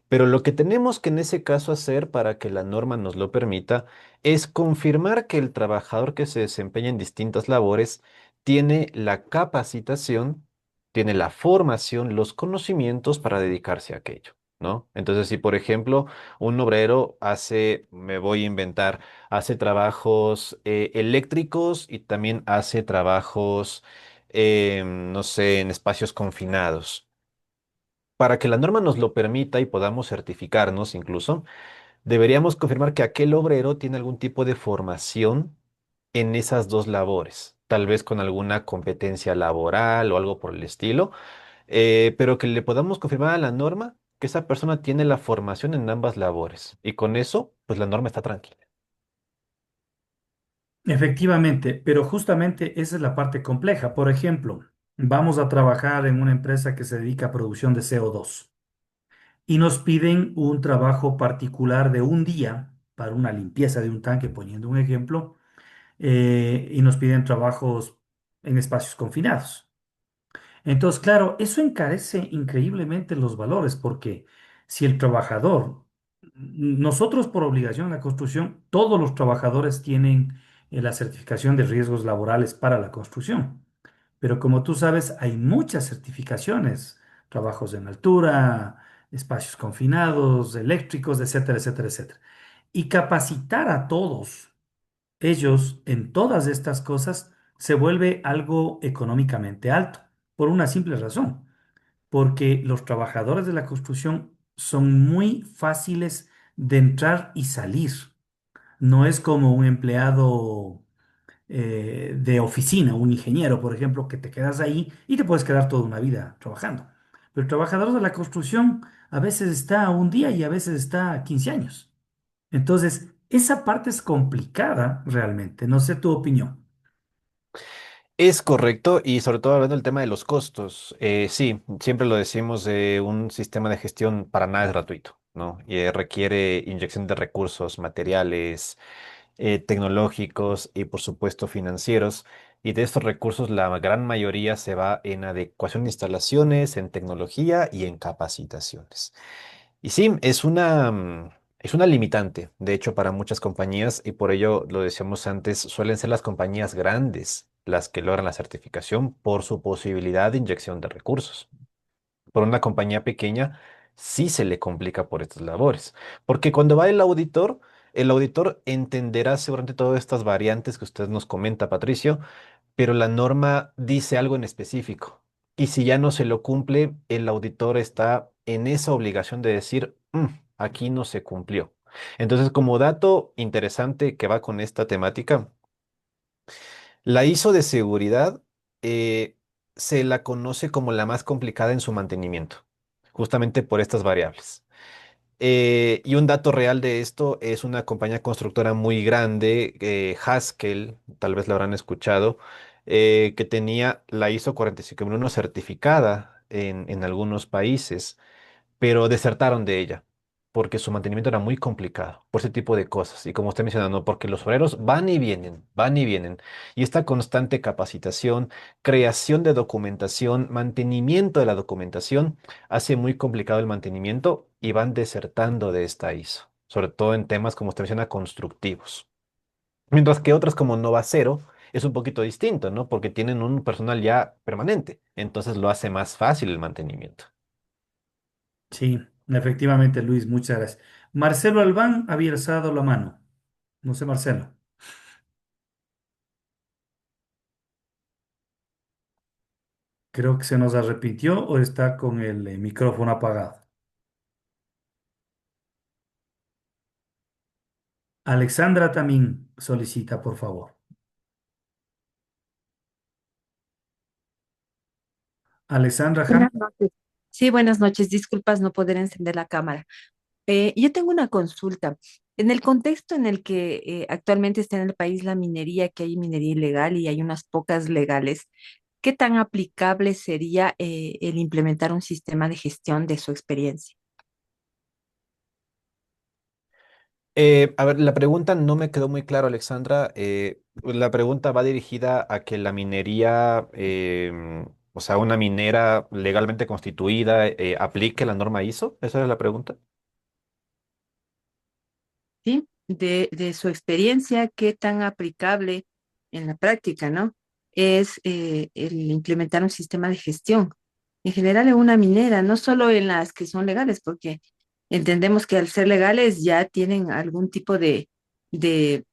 Pero lo que tenemos que en ese caso hacer para que la norma nos lo permita es confirmar que el trabajador que se desempeña en distintas labores tiene la capacitación, tiene la formación, los conocimientos para dedicarse a aquello, ¿no? Entonces, si por ejemplo un obrero hace, me voy a inventar, hace trabajos eléctricos y también hace trabajos, no sé, en espacios confinados. Para que la norma nos lo permita y podamos certificarnos incluso, deberíamos confirmar que aquel obrero tiene algún tipo de formación en esas dos labores, tal vez con alguna competencia laboral o algo por el estilo, pero que le podamos confirmar a la norma que esa persona tiene la formación en ambas labores. Y con eso, pues la norma está tranquila. Efectivamente, pero justamente esa es la parte compleja. Por ejemplo, vamos a trabajar en una empresa que se dedica a producción de CO2 y nos piden un trabajo particular de un día para una limpieza de un tanque, poniendo un ejemplo, y nos piden trabajos en espacios confinados. Entonces, claro, eso encarece increíblemente los valores porque si el trabajador, nosotros por obligación en la construcción, todos los trabajadores tienen la certificación de riesgos laborales para la construcción. Pero como tú sabes, hay muchas certificaciones, trabajos en altura, espacios confinados, eléctricos, etcétera, etcétera, etcétera. Y capacitar a todos ellos en todas estas cosas se vuelve algo económicamente alto, por una simple razón, porque los trabajadores de la construcción son muy fáciles de entrar y salir. No es como un empleado de oficina, un ingeniero, por ejemplo, que te quedas ahí y te puedes quedar toda una vida trabajando. Pero el trabajador de la construcción a veces está un día y a veces está 15 años. Entonces, esa parte es complicada realmente. No sé tu opinión. Es correcto, y sobre todo hablando del tema de los costos. Sí, siempre lo decimos, un sistema de gestión para nada es gratuito, ¿no? Y requiere inyección de recursos materiales, tecnológicos y por supuesto financieros. Y de estos recursos la gran mayoría se va en adecuación de instalaciones, en tecnología y en capacitaciones. Y sí, es una limitante, de hecho, para muchas compañías, y por ello lo decíamos antes, suelen ser las compañías grandes las que logran la certificación por su posibilidad de inyección de recursos. Por una compañía pequeña, sí se le complica por estas labores, porque cuando va el auditor entenderá seguramente todas estas variantes que usted nos comenta, Patricio, pero la norma dice algo en específico. Y si ya no se lo cumple, el auditor está en esa obligación de decir, "Mm, aquí no se cumplió". Entonces, como dato interesante que va con esta temática, la ISO de seguridad se la conoce como la más complicada en su mantenimiento, justamente por estas variables. Y un dato real de esto es una compañía constructora muy grande, Haskell, tal vez la habrán escuchado, que tenía la ISO 45001 certificada en algunos países, pero desertaron de ella porque su mantenimiento era muy complicado por ese tipo de cosas. Y como usted mencionando, porque los obreros van y vienen, van y vienen. Y esta constante capacitación, creación de documentación, mantenimiento de la documentación, hace muy complicado el mantenimiento y van desertando de esta ISO, sobre todo en temas, como usted menciona, constructivos. Mientras que otras como Nova Cero es un poquito distinto, ¿no? Porque tienen un personal ya permanente, entonces lo hace más fácil el mantenimiento. Sí, efectivamente, Luis, muchas gracias. Marcelo Albán había alzado la mano. No sé, Marcelo. Creo que se nos arrepintió o está con el micrófono apagado. Alexandra también solicita, por favor. Alexandra Ham. Buenas noches. Sí, buenas noches. Disculpas no poder encender la cámara. Yo tengo una consulta. En el contexto en el que actualmente está en el país la minería, que hay minería ilegal y hay unas pocas legales, ¿qué tan aplicable sería el implementar un sistema de gestión de su experiencia? A ver, la pregunta no me quedó muy claro, Alexandra. La pregunta va dirigida a que la minería, o sea, una minera legalmente constituida, aplique la norma ISO. ¿Esa es la pregunta? ¿Sí? De su experiencia, ¿qué tan aplicable en la práctica, ¿no? Es el implementar un sistema de gestión. En general en una minera, no solo en las que son legales, porque entendemos que al ser legales ya tienen algún tipo de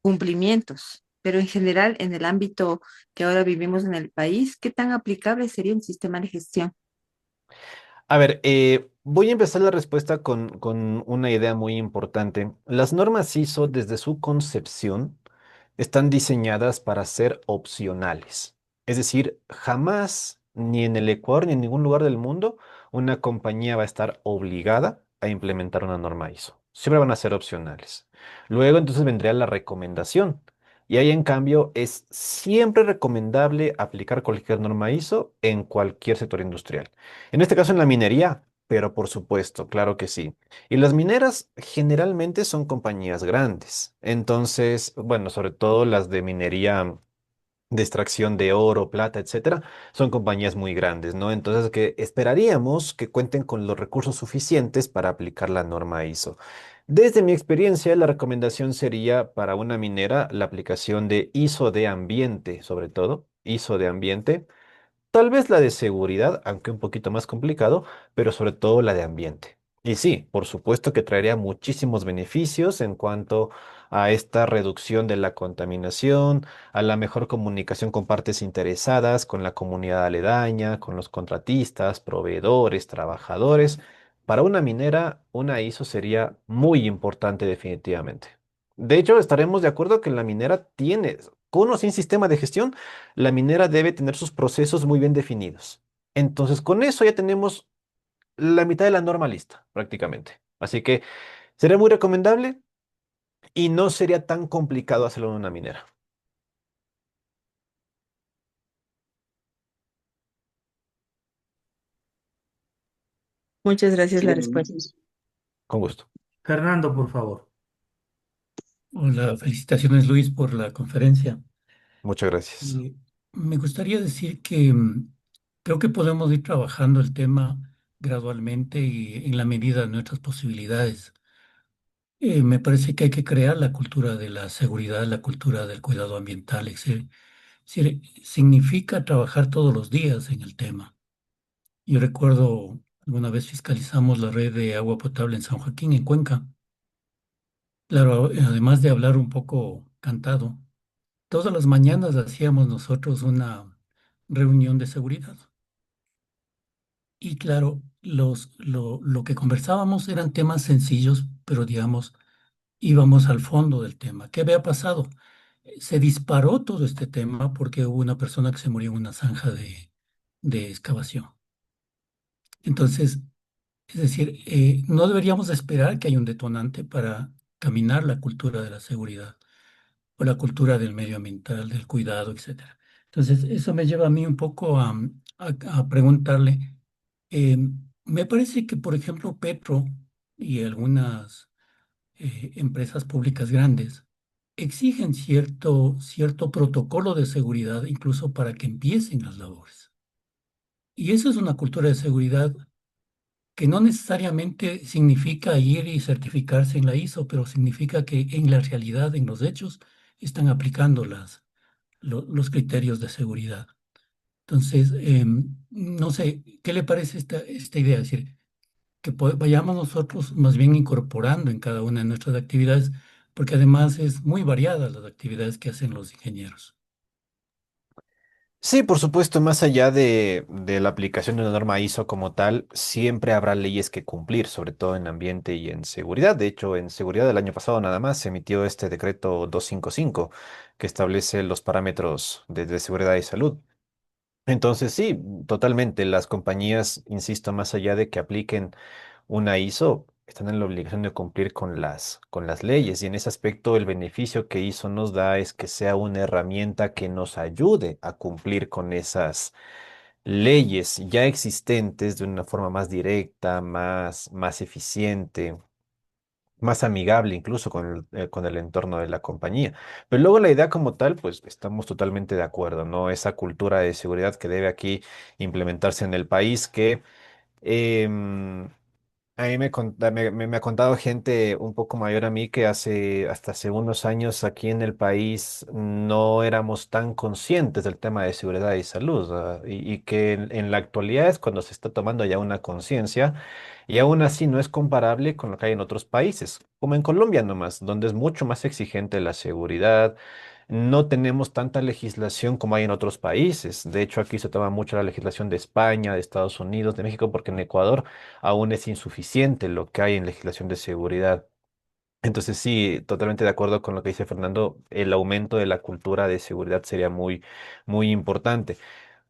cumplimientos, pero en general en el ámbito que ahora vivimos en el país, ¿qué tan aplicable sería un sistema de gestión? A ver, voy a empezar la respuesta con una idea muy importante. Las normas ISO, desde su concepción, están diseñadas para ser opcionales. Es decir, jamás, ni en el Ecuador ni en ningún lugar del mundo, una compañía va a estar obligada a implementar una norma ISO. Siempre van a ser opcionales. Luego, entonces, vendría la recomendación. Y ahí, en cambio, es siempre recomendable aplicar cualquier norma ISO en cualquier sector industrial. En este caso en la minería, pero por supuesto, claro que sí. Y las mineras generalmente son compañías grandes. Entonces, bueno, sobre todo las de minería de extracción de oro, plata, etcétera, son compañías muy grandes, ¿no? Entonces, que esperaríamos que cuenten con los recursos suficientes para aplicar la norma ISO. Desde mi experiencia, la recomendación sería para una minera la aplicación de ISO de ambiente, sobre todo, ISO de ambiente. Tal vez la de seguridad, aunque un poquito más complicado, pero sobre todo la de ambiente. Y sí, por supuesto que traería muchísimos beneficios en cuanto a esta reducción de la contaminación, a la mejor comunicación con partes interesadas, con la comunidad aledaña, con los contratistas, proveedores, trabajadores. Para una minera, una ISO sería muy importante definitivamente. De hecho, estaremos de acuerdo que la minera tiene, con o sin sistema de gestión, la minera debe tener sus procesos muy bien definidos. Entonces, con eso ya tenemos la mitad de la norma lista, prácticamente. Así que sería muy recomendable y no sería tan complicado hacerlo en una minera. Muchas gracias la respuesta. Con gusto. Fernando, por favor. Hola, felicitaciones Luis por la conferencia. Muchas gracias. Y me gustaría decir que creo que podemos ir trabajando el tema gradualmente y en la medida de nuestras posibilidades. Me parece que hay que crear la cultura de la seguridad, la cultura del cuidado ambiental, etc. Significa trabajar todos los días en el tema. Yo recuerdo alguna vez fiscalizamos la red de agua potable en San Joaquín, en Cuenca. Claro, además de hablar un poco cantado. Todas las mañanas hacíamos nosotros una reunión de seguridad. Y claro, lo que conversábamos eran temas sencillos, pero digamos, íbamos al fondo del tema. ¿Qué había pasado? Se disparó todo este tema porque hubo una persona que se murió en una zanja de excavación. Entonces, es decir, no deberíamos esperar que haya un detonante para caminar la cultura de la seguridad, o la cultura del medio ambiental, del cuidado, etcétera. Entonces, eso me lleva a mí un poco a preguntarle, eh, me parece que, por ejemplo, Petro y algunas empresas públicas grandes exigen cierto protocolo de seguridad incluso para que empiecen las labores. Y eso es una cultura de seguridad que no necesariamente significa ir y certificarse en la ISO, pero significa que en la realidad, en los hechos, están aplicando los criterios de seguridad. Entonces, no sé, ¿qué le parece esta idea? Es decir, que vayamos nosotros más bien incorporando en cada una de nuestras actividades, porque además es muy variada las actividades que hacen los ingenieros. Sí, por supuesto, más allá de la aplicación de una norma ISO como tal, siempre habrá leyes que cumplir, sobre todo en ambiente y en seguridad. De hecho, en seguridad del año pasado nada más se emitió este decreto 255 que establece los parámetros de seguridad y salud. Entonces, sí, totalmente. Las compañías, insisto, más allá de que apliquen una ISO, están en la obligación de cumplir con las leyes. Y en ese aspecto, el beneficio que ISO nos da es que sea una herramienta que nos ayude a cumplir con esas leyes ya existentes de una forma más directa, más eficiente, más amigable incluso con el entorno de la compañía. Pero luego la idea como tal, pues estamos totalmente de acuerdo, ¿no? Esa cultura de seguridad que debe aquí implementarse en el país que... em, a mí me ha contado gente un poco mayor a mí que hasta hace unos años aquí en el país no éramos tan conscientes del tema de seguridad y salud, y que en la actualidad es cuando se está tomando ya una conciencia y aún así no es comparable con lo que hay en otros países, como en Colombia nomás, donde es mucho más exigente la seguridad. No tenemos tanta legislación como hay en otros países. De hecho, aquí se toma mucho la legislación de España, de Estados Unidos, de México, porque en Ecuador aún es insuficiente lo que hay en legislación de seguridad. Entonces, sí, totalmente de acuerdo con lo que dice Fernando, el aumento de la cultura de seguridad sería muy importante.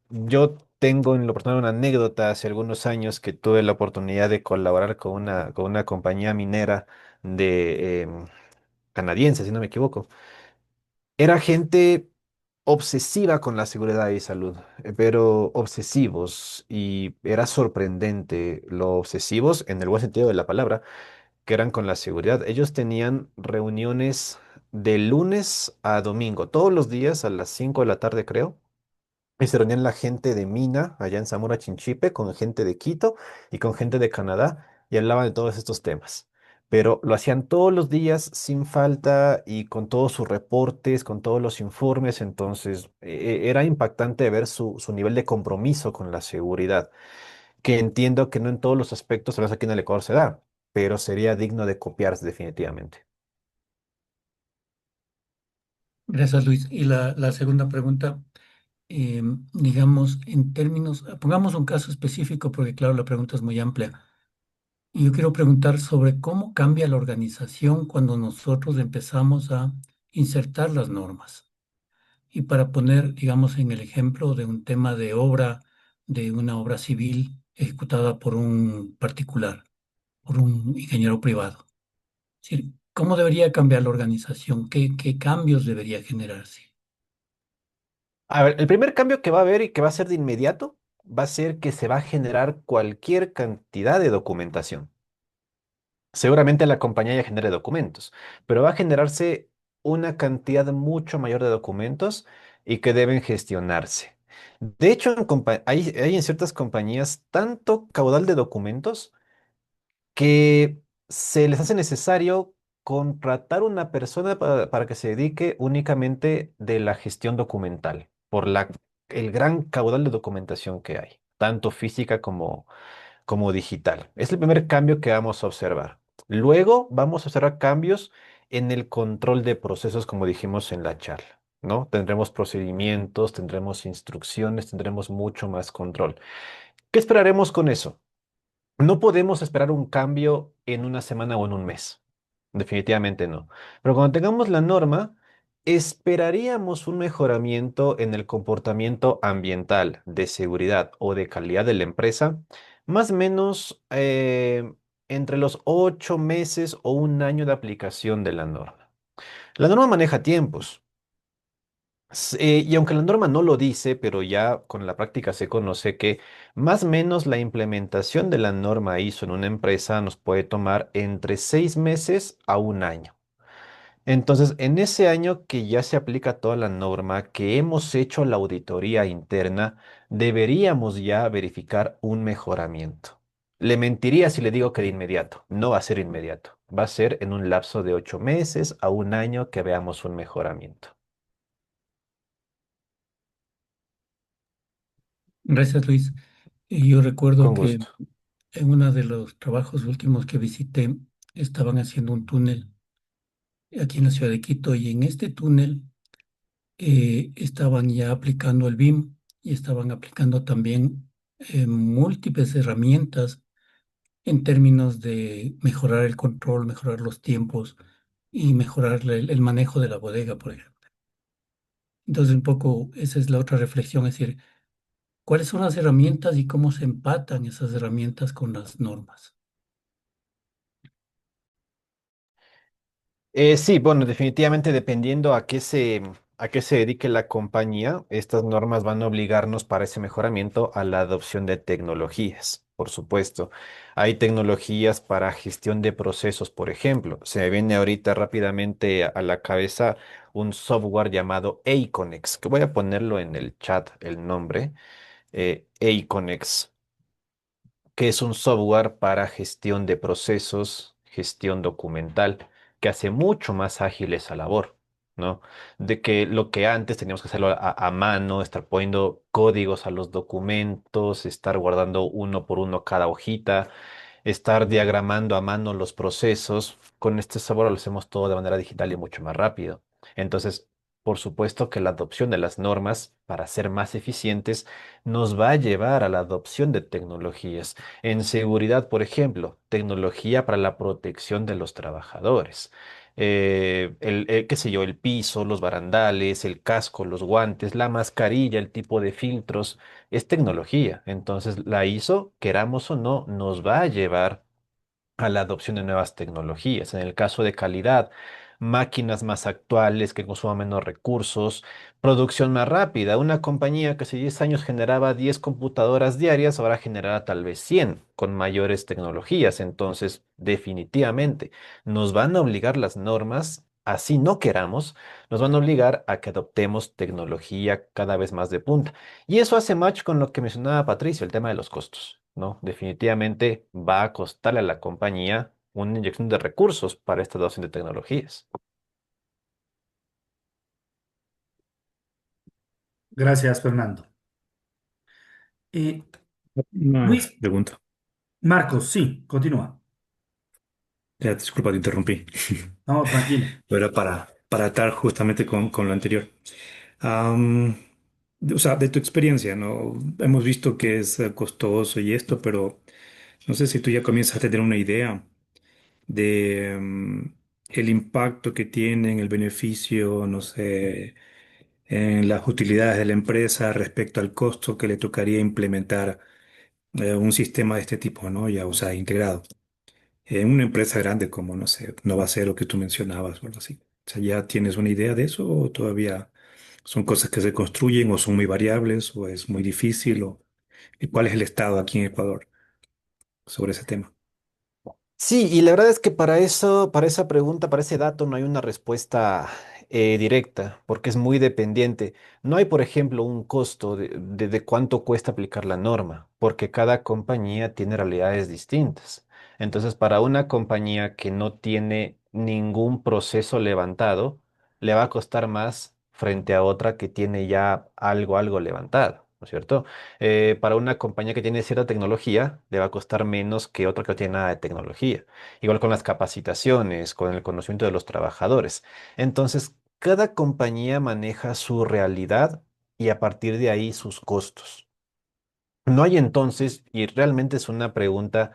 Yo tengo en lo personal una anécdota hace algunos años que tuve la oportunidad de colaborar con una compañía minera de canadiense, si no me equivoco. Era gente obsesiva con la seguridad y salud, pero obsesivos, y era sorprendente lo obsesivos en el buen sentido de la palabra que eran con la seguridad. Ellos tenían reuniones de lunes a domingo, todos los días a las 5 de la tarde, creo. Y se reunían la gente de Mina, allá en Zamora Chinchipe, con gente de Quito y con gente de Canadá, y hablaban de todos estos temas. Pero lo hacían todos los días sin falta y con todos sus reportes, con todos los informes. Entonces, era impactante ver su nivel de compromiso con la seguridad, que entiendo que no en todos los aspectos, tal vez aquí en el Ecuador se da, pero sería digno de copiarse definitivamente. Gracias, Luis. Y la segunda pregunta, digamos, en términos, pongamos un caso específico, porque claro, la pregunta es muy amplia. Y yo quiero preguntar sobre cómo cambia la organización cuando nosotros empezamos a insertar las normas. Y para poner, digamos, en el ejemplo de un tema de obra, de una obra civil ejecutada por un particular, por un ingeniero privado. Es decir, ¿cómo debería cambiar la organización? ¿Qué cambios debería generarse? A ver, el primer cambio que va a haber y que va a ser de inmediato va a ser que se va a generar cualquier cantidad de documentación. Seguramente la compañía ya genere documentos, pero va a generarse una cantidad mucho mayor de documentos y que deben gestionarse. De hecho, hay en ciertas compañías tanto caudal de documentos que se les hace necesario contratar una persona para que se dedique únicamente de la gestión documental, por el gran caudal de documentación que hay, tanto física como digital. Es el primer cambio que vamos a observar. Luego vamos a observar cambios en el control de procesos, como dijimos en la charla, ¿no? Tendremos procedimientos, tendremos instrucciones, tendremos mucho más control. ¿Qué esperaremos con eso? No podemos esperar un cambio en una semana o en un mes. Definitivamente no. Pero cuando tengamos la norma, esperaríamos un mejoramiento en el comportamiento ambiental, de seguridad o de calidad de la empresa, más o menos entre los 8 meses o un año de aplicación de la norma. La norma maneja tiempos. Y aunque la norma no lo dice, pero ya con la práctica se conoce que más o menos la implementación de la norma ISO en una empresa nos puede tomar entre 6 meses a un año. Entonces, en ese año que ya se aplica toda la norma, que hemos hecho la auditoría interna, deberíamos ya verificar un mejoramiento. Le mentiría si le digo que de inmediato. No va a ser inmediato. Va a ser en un lapso de 8 meses a un año que veamos un mejoramiento. Gracias, Luis. Y yo recuerdo Con que gusto. en uno de los trabajos últimos que visité, estaban haciendo un túnel aquí en la ciudad de Quito y en este túnel estaban ya aplicando el BIM y estaban aplicando también múltiples herramientas en términos de mejorar el control, mejorar los tiempos y mejorar el manejo de la bodega, por ejemplo. Entonces, un poco esa es la otra reflexión, es decir, ¿cuáles son las herramientas y cómo se empatan esas herramientas con las normas? Sí, bueno, definitivamente dependiendo a qué se dedique la compañía, estas normas van a obligarnos para ese mejoramiento a la adopción de tecnologías, por supuesto. Hay tecnologías para gestión de procesos, por ejemplo. Se me viene ahorita rápidamente a la cabeza un software llamado Aconex, que voy a ponerlo en el chat el nombre, Aconex, que es un software para gestión de procesos, gestión documental, que hace mucho más ágil esa labor, ¿no? De que lo que antes teníamos que hacerlo a mano, estar poniendo códigos a los documentos, estar guardando uno por uno cada hojita, estar diagramando a mano los procesos. Con este software lo hacemos todo de manera digital y mucho más rápido. Entonces, por supuesto que la adopción de las normas para ser más eficientes nos va a llevar a la adopción de tecnologías. En seguridad, por ejemplo, tecnología para la protección de los trabajadores. Qué sé yo, el piso, los barandales, el casco, los guantes, la mascarilla, el tipo de filtros es tecnología. Entonces, la ISO, queramos o no, nos va a llevar a la adopción de nuevas tecnologías. En el caso de calidad, máquinas más actuales que consuman menos recursos, producción más rápida. Una compañía que hace 10 años generaba 10 computadoras diarias, ahora generará tal vez 100 con mayores tecnologías. Entonces, definitivamente, nos van a obligar las normas. Así no queramos, nos van a obligar a que adoptemos tecnología cada vez más de punta. Y eso hace match con lo que mencionaba Patricio, el tema de los costos, ¿no? Definitivamente va a costarle a la compañía una inyección de recursos para esta adopción de tecnologías. Gracias, Fernando. Eh, Una Luis, pregunta. Marcos, sí, continúa. Ya, disculpa, te interrumpí. No, tranquilo. Pero era para atar justamente con lo anterior. Am, o sea, de tu experiencia, ¿no? Hemos visto que es costoso y esto, pero no sé si tú ya comienzas a tener una idea de el impacto que tiene en el beneficio, no sé, en las utilidades de la empresa respecto al costo que le tocaría implementar un sistema de este tipo, ¿no? Ya, o sea, integrado. En una empresa grande como, no sé, no va a ser lo que tú mencionabas o algo así. O sea, ¿ya tienes una idea de eso o todavía son cosas que se construyen o son muy variables o es muy difícil o y cuál es el estado aquí en Ecuador sobre ese tema? Sí, y la verdad es que para eso, para esa pregunta, para ese dato, no hay una respuesta directa, porque es muy dependiente. No hay, por ejemplo, un costo de cuánto cuesta aplicar la norma, porque cada compañía tiene realidades distintas. Entonces, para una compañía que no tiene ningún proceso levantado, le va a costar más frente a otra que tiene ya algo levantado, ¿no es cierto? Para una compañía que tiene cierta tecnología, le va a costar menos que otra que no tiene nada de tecnología. Igual con las capacitaciones, con el conocimiento de los trabajadores. Entonces, cada compañía maneja su realidad y a partir de ahí sus costos. No hay entonces, y realmente es una pregunta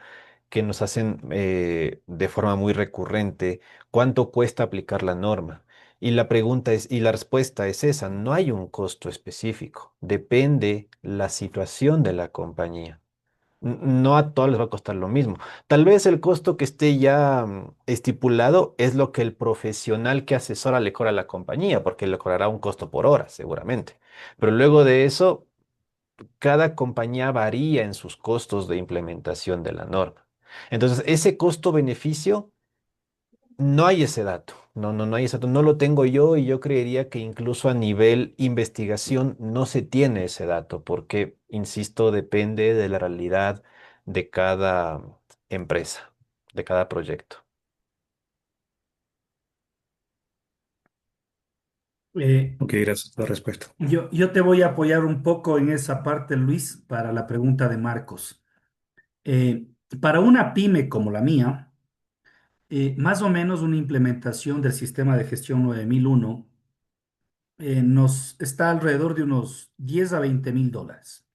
que nos hacen de forma muy recurrente, ¿cuánto cuesta aplicar la norma? Y la pregunta es, y la respuesta es esa, no hay un costo específico, depende la situación de la compañía. No a todos les va a costar lo mismo. Tal vez el costo que esté ya estipulado es lo que el profesional que asesora le cobra a la compañía, porque le cobrará un costo por hora, seguramente. Pero luego de eso, cada compañía varía en sus costos de implementación de la norma. Entonces, ese costo-beneficio, no hay ese dato. No hay ese dato. No lo tengo yo y yo creería que incluso a nivel investigación no se tiene ese dato porque, insisto, depende de la realidad de cada empresa, de cada proyecto. Eh, Ok, gracias por la respuesta. yo te voy a apoyar un poco en esa parte, Luis, para la pregunta de Marcos. Eh, para una pyme como la mía, más o menos una implementación del sistema de gestión 9001 nos está alrededor de unos 10 a 20 mil dólares,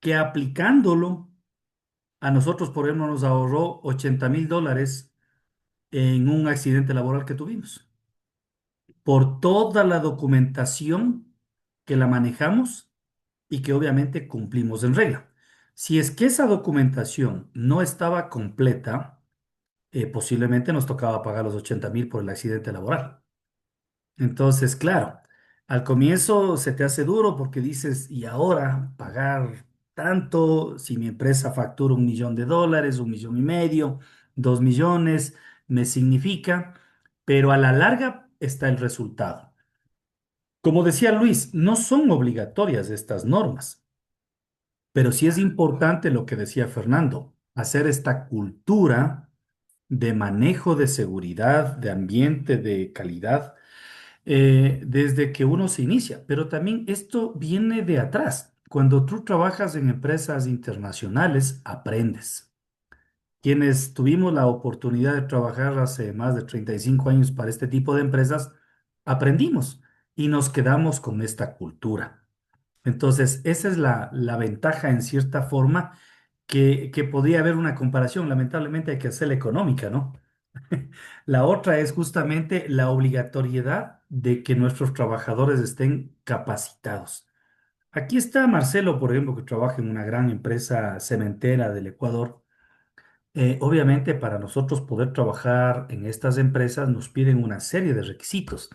que aplicándolo a nosotros, por ejemplo, nos ahorró 80.000 dólares en un accidente laboral que tuvimos, por toda la documentación que la manejamos y que obviamente cumplimos en regla. Si es que esa documentación no estaba completa, posiblemente nos tocaba pagar los 80.000 por el accidente laboral. Entonces, claro, al comienzo se te hace duro porque dices, ¿y ahora pagar tanto si mi empresa factura 1 millón de dólares, 1,5 millones, 2 millones, me significa? Pero a la larga está el resultado. Como decía Luis, no son obligatorias estas normas, pero sí es importante lo que decía Fernando, hacer esta cultura de manejo de seguridad, de ambiente, de calidad desde que uno se inicia, pero también esto viene de atrás. Cuando tú trabajas en empresas internacionales, aprendes. Quienes tuvimos la oportunidad de trabajar hace más de 35 años para este tipo de empresas, aprendimos y nos quedamos con esta cultura. Entonces, esa es la ventaja en cierta forma que podría haber una comparación. Lamentablemente hay que hacerla económica, ¿no? La otra es justamente la obligatoriedad de que nuestros trabajadores estén capacitados. Aquí está Marcelo, por ejemplo, que trabaja en una gran empresa cementera del Ecuador. Obviamente, para nosotros poder trabajar en estas empresas nos piden una serie de requisitos.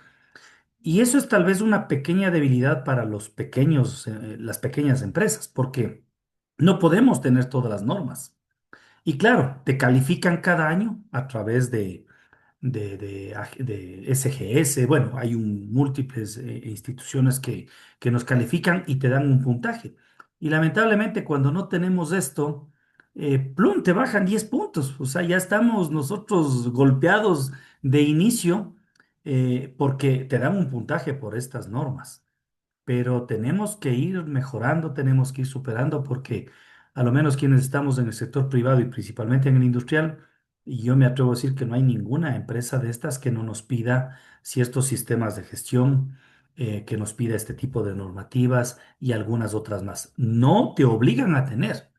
Y eso es tal vez una pequeña debilidad para las pequeñas empresas, porque no podemos tener todas las normas. Y claro, te califican cada año a través de SGS. Bueno, hay múltiples instituciones que nos califican y te dan un puntaje. Y lamentablemente cuando no tenemos esto, plum, te bajan 10 puntos. O sea, ya estamos nosotros golpeados de inicio porque te dan un puntaje por estas normas, pero tenemos que ir mejorando, tenemos que ir superando porque a lo menos quienes estamos en el sector privado y principalmente en el industrial, y yo me atrevo a decir que no hay ninguna empresa de estas que no nos pida ciertos sistemas de gestión, que nos pida este tipo de normativas y algunas otras más. No te obligan a tener,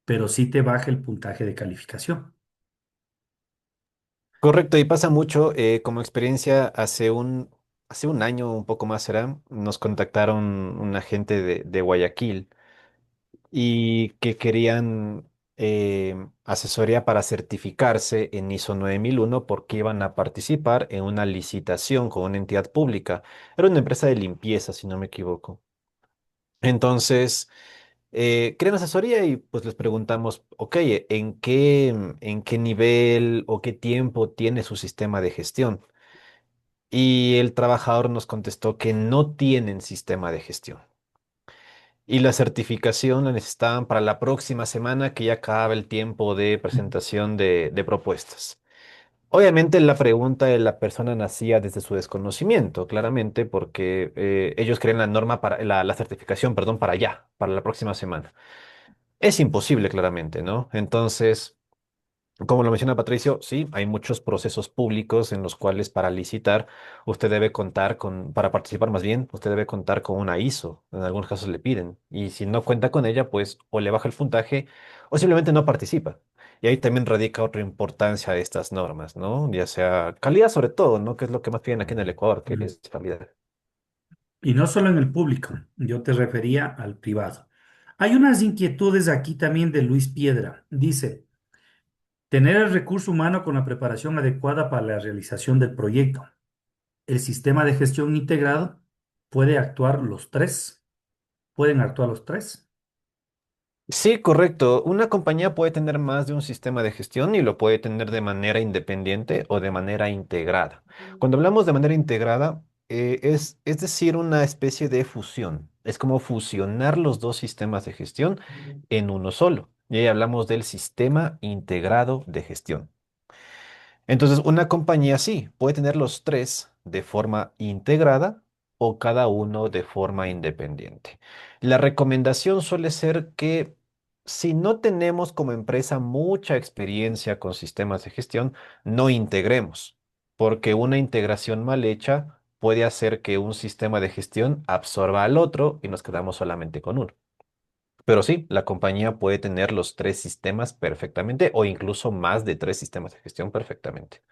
pero sí te baja el puntaje de calificación. Correcto, y pasa mucho, como experiencia, hace un año, un poco más será, nos contactaron una gente de Guayaquil y que querían asesoría para certificarse en ISO 9001 porque iban a participar en una licitación con una entidad pública. Era una empresa de limpieza, si no me equivoco. Entonces, querían asesoría y pues les preguntamos, ok, en qué nivel o qué tiempo tiene su sistema de gestión? Y el trabajador nos contestó que no tienen sistema de gestión. Y la certificación la necesitaban para la próxima semana que ya acaba el tiempo de presentación de propuestas. Obviamente la pregunta de la persona nacía desde su desconocimiento, claramente, porque ellos querían la norma para la certificación, perdón, para ya, para la próxima semana. Es imposible, claramente, ¿no? Entonces, como lo menciona Patricio, sí, hay muchos procesos públicos en los cuales para licitar usted debe contar con, para participar más bien, usted debe contar con una ISO. En algunos casos le piden. Y si no cuenta con ella, pues o le baja el puntaje o simplemente no participa. Y ahí también radica otra importancia de estas normas, ¿no? Ya sea calidad sobre todo, ¿no? Que es lo que más piden aquí en el Ecuador, que Mm. es calidad. Y no solo en el público, yo te refería al privado. Hay unas inquietudes aquí también de Luis Piedra. Dice, tener el recurso humano con la preparación adecuada para la realización del proyecto. El sistema de gestión integrado puede actuar los tres. Pueden actuar los tres. Sí, correcto. Una compañía puede tener más de un sistema de gestión y lo puede tener de manera independiente o de manera integrada. Cuando hablamos de manera integrada, es decir, una especie de fusión. Es como fusionar los dos sistemas de gestión en uno solo. Y ahí hablamos del sistema integrado de gestión. Entonces, una compañía sí puede tener los tres de forma integrada o cada uno de forma independiente. La recomendación suele ser que si no tenemos como empresa mucha experiencia con sistemas de gestión, no integremos, porque una integración mal hecha puede hacer que un sistema de gestión absorba al otro y nos quedamos solamente con uno. Pero sí, la compañía puede tener los tres sistemas perfectamente o incluso más de tres sistemas de gestión perfectamente.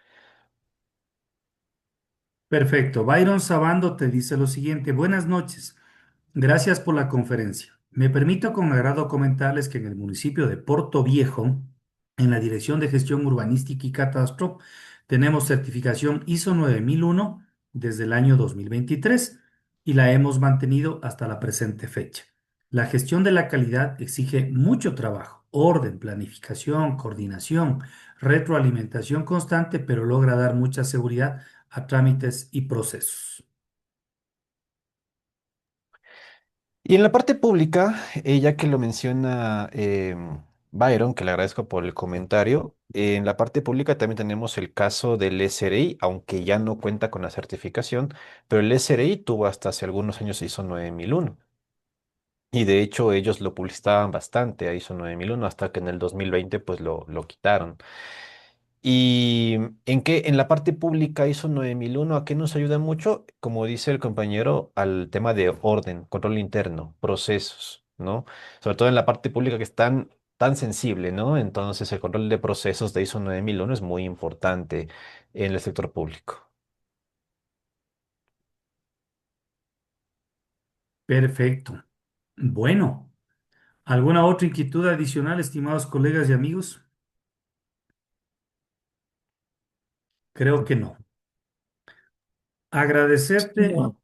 Perfecto. Byron Sabando te dice lo siguiente. Buenas noches. Gracias por la conferencia. Me permito con agrado comentarles que en el municipio de Porto Viejo, en la Dirección de Gestión Urbanística y Catastro, tenemos certificación ISO 9001 desde el año 2023 y la hemos mantenido hasta la presente fecha. La gestión de la calidad exige mucho trabajo, orden, planificación, coordinación, retroalimentación constante, pero logra dar mucha seguridad a trámites y procesos. Y en la parte pública, ya que lo menciona Byron, que le agradezco por el comentario, en la parte pública también tenemos el caso del SRI, aunque ya no cuenta con la certificación, pero el SRI tuvo hasta hace algunos años ISO 9001. Y de hecho ellos lo publicitaban bastante a ISO 9001 hasta que en el 2020 pues lo quitaron. ¿Y en qué? En la parte pública ISO 9001, ¿a qué nos ayuda mucho? Como dice el compañero, al tema de orden, control interno, procesos, ¿no? Sobre todo en la parte pública que es tan sensible, ¿no? Entonces el control de procesos de ISO 9001 es muy importante en el sector público. Perfecto. Bueno, ¿alguna otra inquietud adicional, estimados colegas y amigos? Creo que no. Agradecerte, No,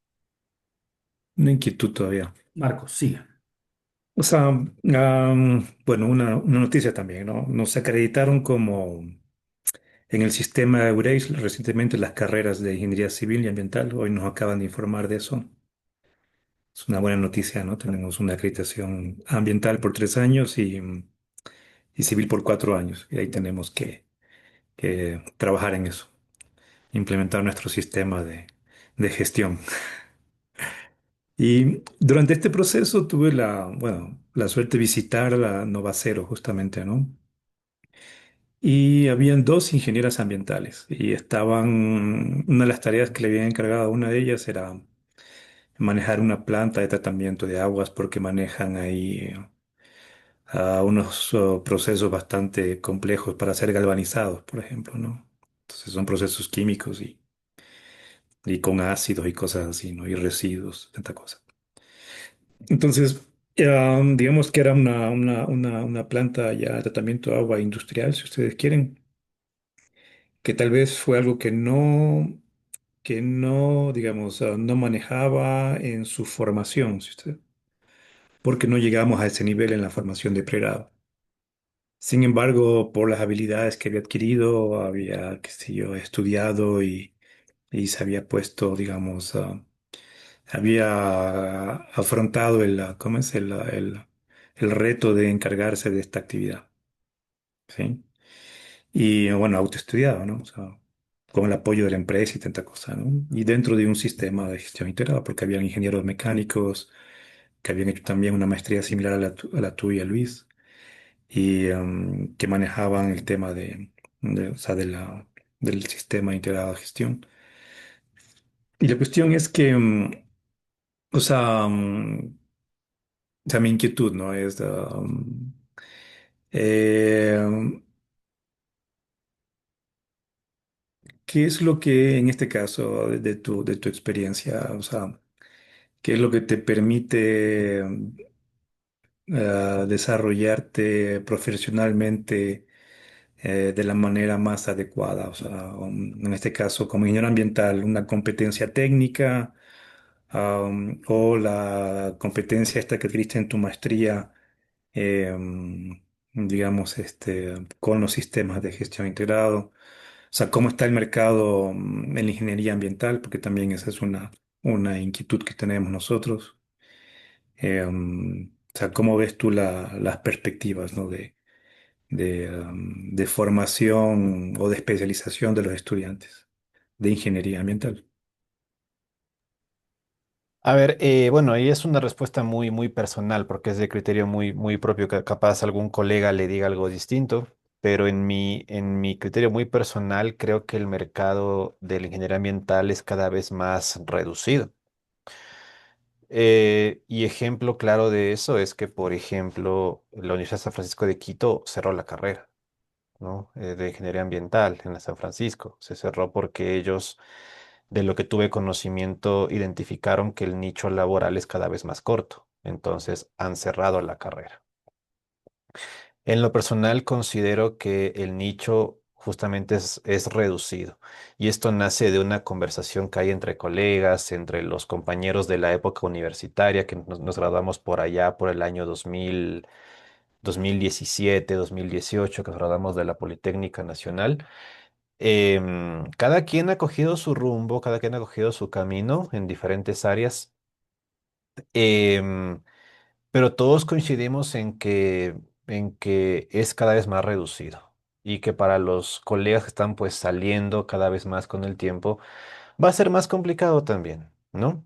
una inquietud todavía. Marcos, sí. O sea, bueno, una noticia también, ¿no? Nos acreditaron como en el sistema EURES recientemente las carreras de ingeniería civil y ambiental. Hoy nos acaban de informar de eso. Es una buena noticia, ¿no? Tenemos una acreditación ambiental por 3 años y civil por 4 años. Y ahí tenemos que trabajar en eso, implementar nuestro sistema de gestión. Y durante este proceso tuve bueno, la suerte de visitar la Novacero justamente, ¿no? Y habían dos ingenieras ambientales y una de las tareas que le habían encargado a una de ellas era manejar una planta de tratamiento de aguas porque manejan ahí unos procesos bastante complejos para ser galvanizados, por ejemplo, ¿no? Entonces son procesos químicos y con ácidos y cosas así, ¿no? Y residuos, tanta cosa. Entonces, digamos que era una planta ya de tratamiento de agua industrial, si ustedes quieren, que tal vez fue algo que no, digamos, no manejaba en su formación, porque no llegamos a ese nivel en la formación de pregrado. Sin embargo, por las habilidades que había adquirido, había, qué sé yo, estudiado y se había puesto, digamos, había afrontado ¿cómo es? El reto de encargarse de esta actividad, ¿sí? Y bueno, autoestudiado, ¿no? O sea, con el apoyo de la empresa y tanta cosa, ¿no? Y dentro de un sistema de gestión integrada, porque habían ingenieros mecánicos que habían hecho también una maestría similar a la tuya, Luis, y que manejaban el tema o sea, del sistema integrado de gestión. Y la cuestión es que, o sea, o sea, mi inquietud, ¿no? Es, eh, ¿qué es lo que en este caso de tu experiencia, o sea, qué es lo que te permite desarrollarte profesionalmente de la manera más adecuada? O sea, en este caso, como ingeniero ambiental, una competencia técnica, o la competencia esta que adquiriste en tu maestría, digamos, con los sistemas de gestión integrado. O sea, ¿cómo está el mercado en la ingeniería ambiental? Porque también esa es una inquietud que tenemos nosotros. O sea, ¿cómo ves tú las perspectivas, ¿no? de formación o de especialización de los estudiantes de ingeniería ambiental? A ver, bueno, ahí es una respuesta muy personal porque es de criterio muy propio, que capaz algún colega le diga algo distinto. pero en mi criterio muy personal creo que el mercado de la ingeniería ambiental es cada vez más reducido. Y ejemplo claro de eso es que, por ejemplo, la Universidad de San Francisco de Quito cerró la carrera, ¿no? De ingeniería ambiental en la San Francisco. Se cerró porque ellos, de lo que tuve conocimiento, identificaron que el nicho laboral es cada vez más corto. Entonces han cerrado la carrera. En lo personal considero que el nicho justamente es reducido y esto nace de una conversación que hay entre colegas, entre los compañeros de la época universitaria, que nos graduamos por allá por el año 2000, 2017, 2018, que nos graduamos de la Politécnica Nacional. Cada quien ha cogido su rumbo, cada quien ha cogido su camino en diferentes áreas. Em, pero todos coincidimos en que es cada vez más reducido y que para los colegas que están pues saliendo cada vez más con el tiempo, va a ser más complicado también, ¿no?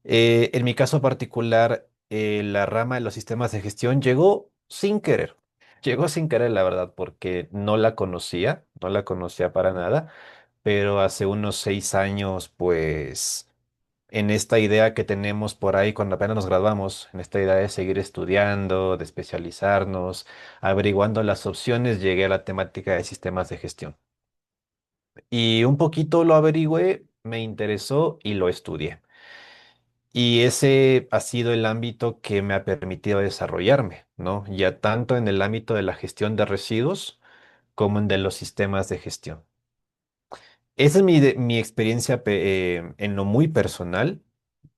En mi caso particular, la rama de los sistemas de gestión llegó sin querer, la verdad, porque no la conocía para nada, pero hace unos 6 años, pues en esta idea que tenemos por ahí cuando apenas nos graduamos, en esta idea de seguir estudiando, de especializarnos, averiguando las opciones, llegué a la temática de sistemas de gestión. Y un poquito lo averigüé, me interesó y lo estudié. Y ese ha sido el ámbito que me ha permitido desarrollarme, ¿no? Ya tanto en el ámbito de la gestión de residuos como en de los sistemas de gestión. Esa es mi experiencia en lo muy personal.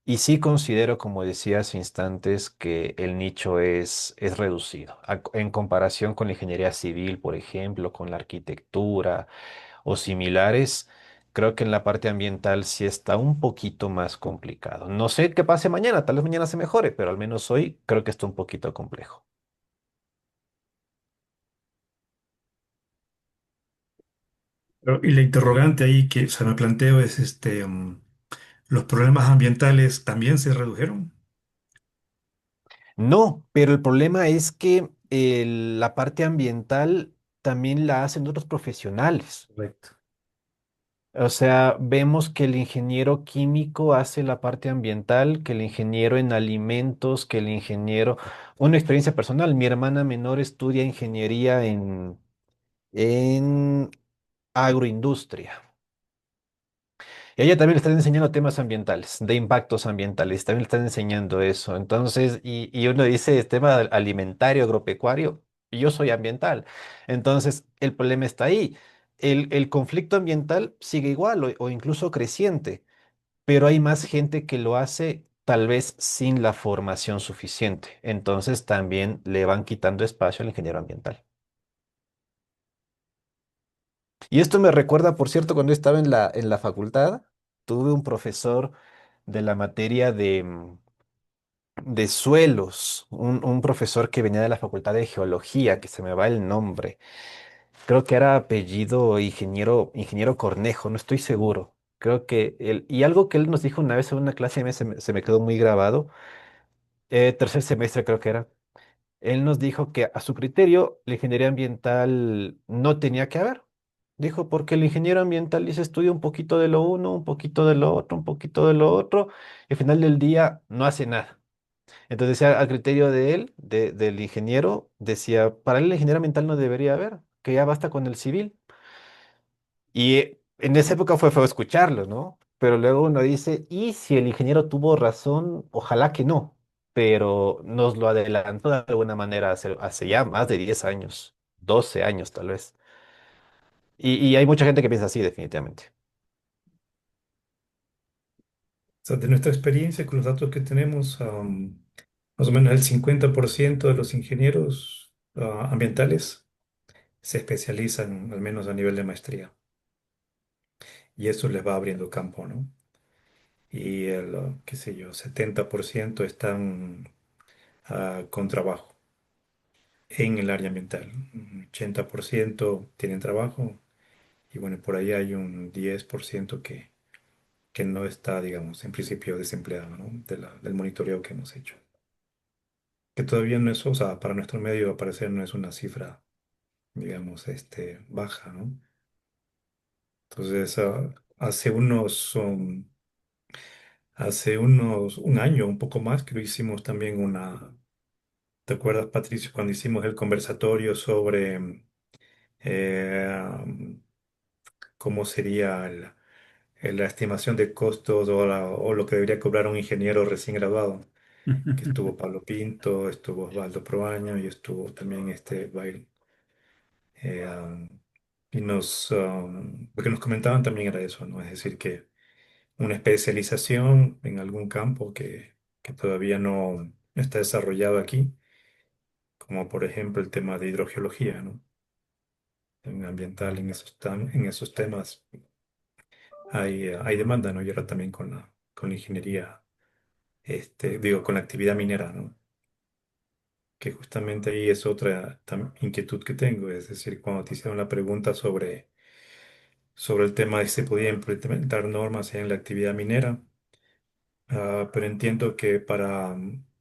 Y sí considero, como decía hace instantes, que el nicho es reducido. En comparación con la ingeniería civil, por ejemplo, con la arquitectura o similares, creo que en la parte ambiental sí está un poquito más complicado. No sé qué pase mañana, tal vez mañana se mejore, pero al menos hoy creo que está un poquito complejo. Y la interrogante ahí que se me planteo es ¿los problemas ambientales también se redujeron? No, pero el problema es que la parte ambiental también la hacen otros profesionales. Correcto. O sea, vemos que el ingeniero químico hace la parte ambiental, que el ingeniero en alimentos, que el ingeniero... Una experiencia personal, mi hermana menor estudia ingeniería en agroindustria. Y a ella también le están enseñando temas ambientales, de impactos ambientales, también le están enseñando eso. Entonces, y uno dice tema alimentario, agropecuario, y yo soy ambiental. Entonces, el problema está ahí. El conflicto ambiental sigue igual o incluso creciente, pero hay más gente que lo hace tal vez sin la formación suficiente. Entonces, también le van quitando espacio al ingeniero ambiental. Y esto me recuerda, por cierto, cuando estaba en la facultad, tuve un profesor de la materia de suelos, un profesor que venía de la Facultad de Geología, que se me va el nombre. Creo que era apellido ingeniero Cornejo, no estoy seguro. Creo que él, y algo que él nos dijo una vez en una clase, se me quedó muy grabado, tercer semestre creo que era. Él nos dijo que a su criterio la ingeniería ambiental no tenía que haber. Dijo, porque el ingeniero ambiental dice estudia un poquito de lo uno, un poquito de lo otro, un poquito de lo otro, y al final del día no hace nada. Entonces, a criterio de él, del ingeniero, decía, para él el ingeniero ambiental no debería haber, que ya basta con el civil. Y en esa época fue feo escucharlo, ¿no? Pero luego uno dice, ¿y si el ingeniero tuvo razón? Ojalá que no, pero nos lo adelantó de alguna manera hace ya más de 10 años, 12 años tal vez. Y hay mucha gente que piensa así, definitivamente. O sea, de nuestra experiencia con los datos que tenemos, más o menos el 50% de los ingenieros ambientales se especializan, al menos a nivel de maestría, y eso les va abriendo campo, ¿no? Y el, qué sé yo, 70% están con trabajo en el área ambiental. Un 80% tienen trabajo y bueno, por ahí hay un 10% que no está, digamos, en principio desempleado, ¿no? Del monitoreo que hemos hecho. Que todavía no es, o sea, para nuestro medio, a parecer, no es una cifra digamos, baja, ¿no? Entonces, un año, un poco más, creo que hicimos también ¿te acuerdas, Patricio, cuando hicimos el conversatorio sobre eh, cómo sería la estimación de costos o lo que debería cobrar un ingeniero recién graduado? Que estuvo Pablo Pinto, estuvo Osvaldo Proaño y estuvo también Bail. Eh, um, lo que nos comentaban también era eso, ¿no? Es decir, que una especialización en algún campo que todavía no está desarrollado aquí, como por ejemplo el tema de hidrogeología, ¿no? En ambiental, en esos temas hay demanda, ¿no? Y ahora también con la ingeniería, digo, con la actividad minera, ¿no? Que justamente ahí es otra inquietud que tengo, es decir, cuando te hicieron la pregunta sobre el tema de si se podía implementar normas en la actividad minera. Pero entiendo que para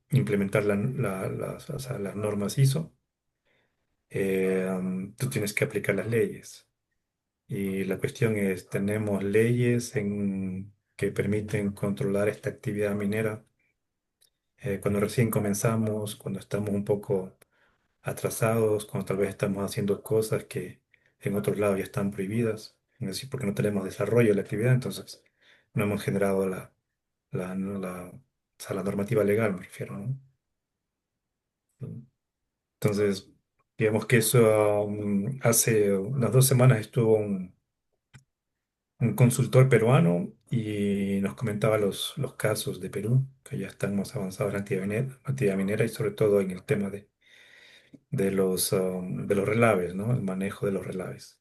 implementar o sea, las normas ISO, tú tienes que aplicar las leyes. Y la cuestión es, ¿tenemos leyes que permiten controlar esta actividad minera? Cuando recién comenzamos, cuando estamos un poco atrasados, cuando tal vez estamos haciendo cosas que en otros lados ya están prohibidas, es decir, porque no tenemos desarrollo de la actividad, entonces no hemos generado o sea, la normativa legal, me refiero, ¿no? Entonces, digamos que eso, hace unas 2 semanas estuvo un consultor peruano y nos comentaba los casos de Perú, que ya están más avanzados en la actividad minera y sobre todo en el tema de los relaves, ¿no? El manejo de los relaves,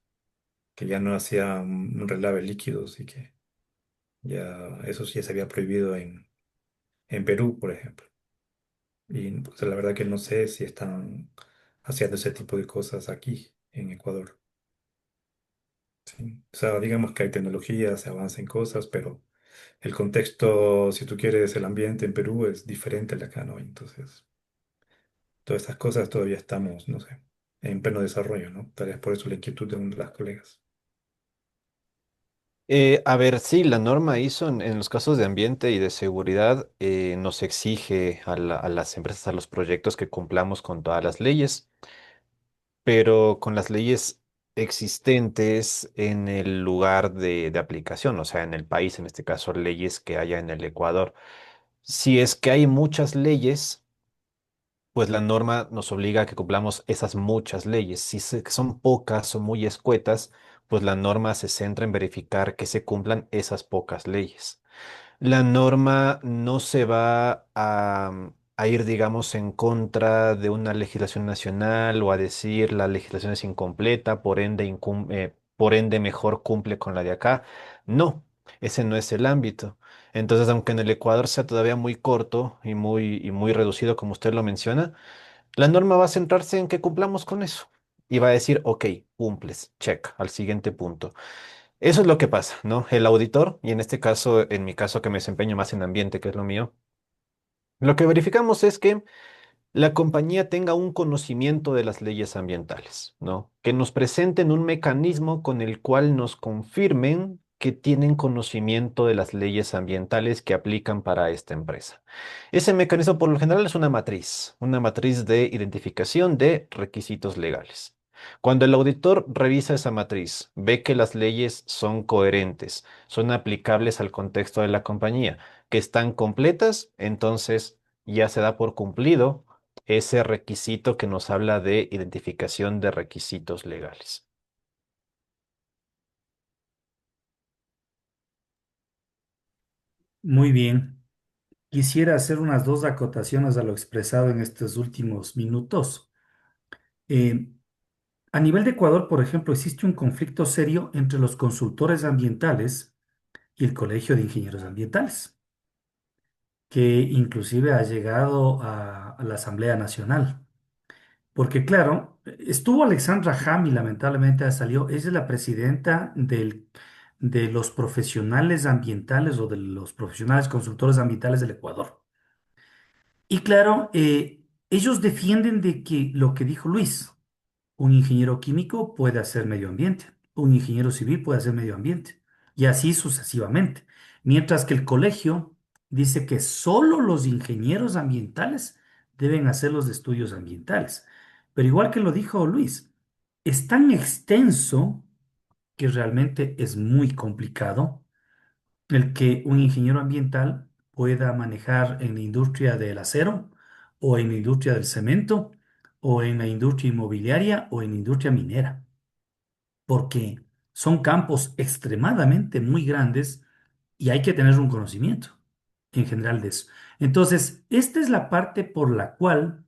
que ya no hacían relaves líquidos y que ya eso sí ya se había prohibido en Perú, por ejemplo. Y pues, la verdad que no sé si están haciendo ese tipo de cosas aquí en Ecuador. Sí. O sea, digamos que hay tecnología, se avanza en cosas, pero el contexto, si tú quieres, el ambiente en Perú es diferente al de acá, ¿no? Entonces, todas estas cosas todavía estamos, no sé, en pleno desarrollo, ¿no? Tal vez por eso la inquietud de uno de las colegas. A ver, sí, la norma ISO en los casos de ambiente y de seguridad nos exige a las empresas, a los proyectos que cumplamos con todas las leyes, pero con las leyes existentes en el lugar de aplicación, o sea, en el país, en este caso, leyes que haya en el Ecuador. Si es que hay muchas leyes, pues la norma nos obliga a que cumplamos esas muchas leyes. Si son pocas o muy escuetas, pues la norma se centra en verificar que se cumplan esas pocas leyes. La norma no se va a ir, digamos, en contra de una legislación nacional o a decir la legislación es incompleta, por ende mejor cumple con la de acá. No, ese no es el ámbito. Entonces, aunque en el Ecuador sea todavía muy corto y muy reducido, como usted lo menciona, la norma va a centrarse en que cumplamos con eso. Y va a decir, ok, cumples, check, al siguiente punto. Eso es lo que pasa, ¿no? El auditor, y en este caso, en mi caso que me desempeño más en ambiente, que es lo mío, lo que verificamos es que la compañía tenga un conocimiento de las leyes ambientales, ¿no? Que nos presenten un mecanismo con el cual nos confirmen que tienen conocimiento de las leyes ambientales que aplican para esta empresa. Ese mecanismo por lo general es una matriz de identificación de requisitos legales. Cuando el auditor revisa esa matriz, ve que las leyes son coherentes, son aplicables al contexto de la compañía, que están completas, entonces ya se da por cumplido ese requisito que nos habla de identificación de requisitos legales. Muy bien. Quisiera hacer unas dos acotaciones a lo expresado en estos últimos minutos. Eh, a nivel de Ecuador, por ejemplo, existe un conflicto serio entre los consultores ambientales y el Colegio de Ingenieros Ambientales, que inclusive ha llegado a la Asamblea Nacional. Porque claro, estuvo Alexandra Ham y lamentablemente salió, ella es la presidenta de los profesionales ambientales o de los profesionales consultores ambientales del Ecuador. Y claro, ellos defienden de que lo que dijo Luis. Un ingeniero químico puede hacer medio ambiente, un ingeniero civil puede hacer medio ambiente, y así sucesivamente. Mientras que el colegio dice que solo los ingenieros ambientales deben hacer los estudios ambientales. Pero igual que lo dijo Luis, es tan extenso que realmente es muy complicado el que un ingeniero ambiental pueda manejar en la industria del acero o en la industria del cemento o en la industria inmobiliaria o en la industria minera, porque son campos extremadamente muy grandes y hay que tener un conocimiento en general de eso. Entonces, esta es la parte por la cual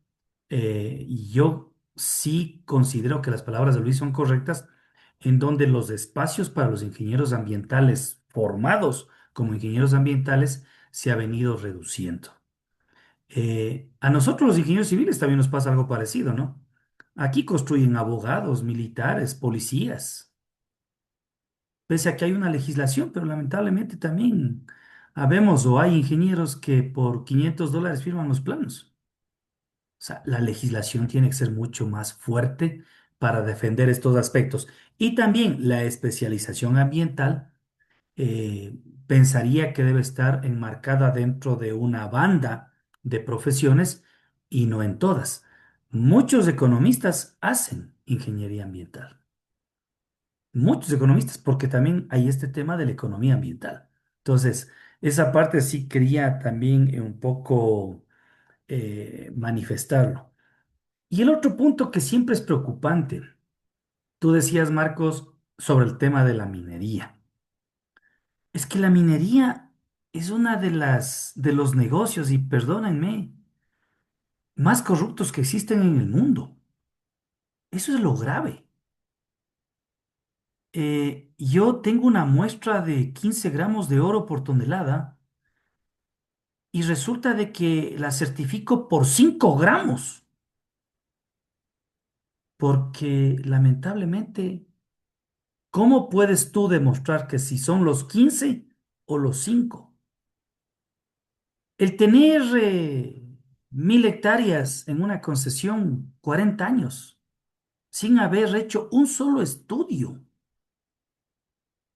yo sí considero que las palabras de Luis son correctas, en donde los espacios para los ingenieros ambientales formados como ingenieros ambientales se ha venido reduciendo. A nosotros los ingenieros civiles también nos pasa algo parecido, ¿no? Aquí construyen abogados, militares, policías, pese a que hay una legislación, pero lamentablemente también habemos o hay ingenieros que por $500 firman los planos. O sea, la legislación tiene que ser mucho más fuerte para defender estos aspectos. Y también la especialización ambiental, eh, pensaría que debe estar enmarcada dentro de una banda de profesiones y no en todas. Muchos economistas hacen ingeniería ambiental. Muchos economistas, porque también hay este tema de la economía ambiental. Entonces, esa parte sí quería también un poco manifestarlo. Y el otro punto que siempre es preocupante, tú decías, Marcos, sobre el tema de la minería. Es que la minería es una de los negocios, y perdónenme, más corruptos que existen en el mundo. Eso es lo grave. Yo tengo una muestra de 15 gramos de oro por tonelada y resulta de que la certifico por 5 gramos, porque lamentablemente, ¿cómo puedes tú demostrar que si son los 15 o los 5? El tener 1.000 hectáreas en una concesión 40 años sin haber hecho un solo estudio.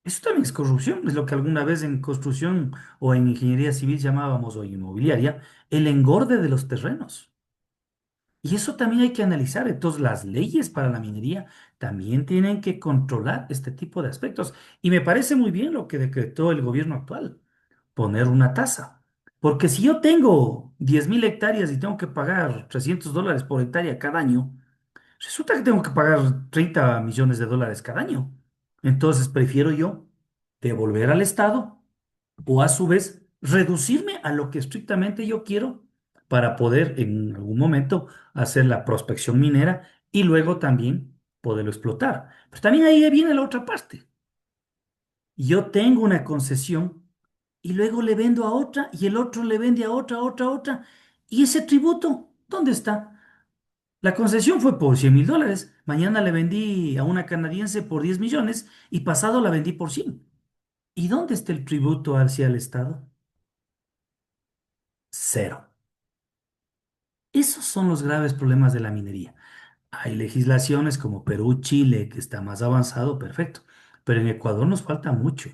Eso también es corrupción, es lo que alguna vez en construcción o en ingeniería civil llamábamos o inmobiliaria, el engorde de los terrenos. Y eso también hay que analizar. Entonces, las leyes para la minería también tienen que controlar este tipo de aspectos. Y me parece muy bien lo que decretó el gobierno actual, poner una tasa. Porque si yo tengo 10.000 hectáreas y tengo que pagar $300 por hectárea cada año, resulta que tengo que pagar $30 millones cada año. Entonces, prefiero yo devolver al Estado o a su vez reducirme a lo que estrictamente yo quiero para poder en algún momento hacer la prospección minera y luego también poderlo explotar. Pero también ahí viene la otra parte. Yo tengo una concesión y luego le vendo a otra y el otro le vende a otra, a otra, a otra. ¿Y ese tributo dónde está? La concesión fue por $100.000. Mañana le vendí a una canadiense por 10 millones y pasado la vendí por 100. ¿Y dónde está el tributo hacia el Estado? Cero. Esos son los graves problemas de la minería. Hay legislaciones como Perú, Chile, que está más avanzado, perfecto. Pero en Ecuador nos falta mucho.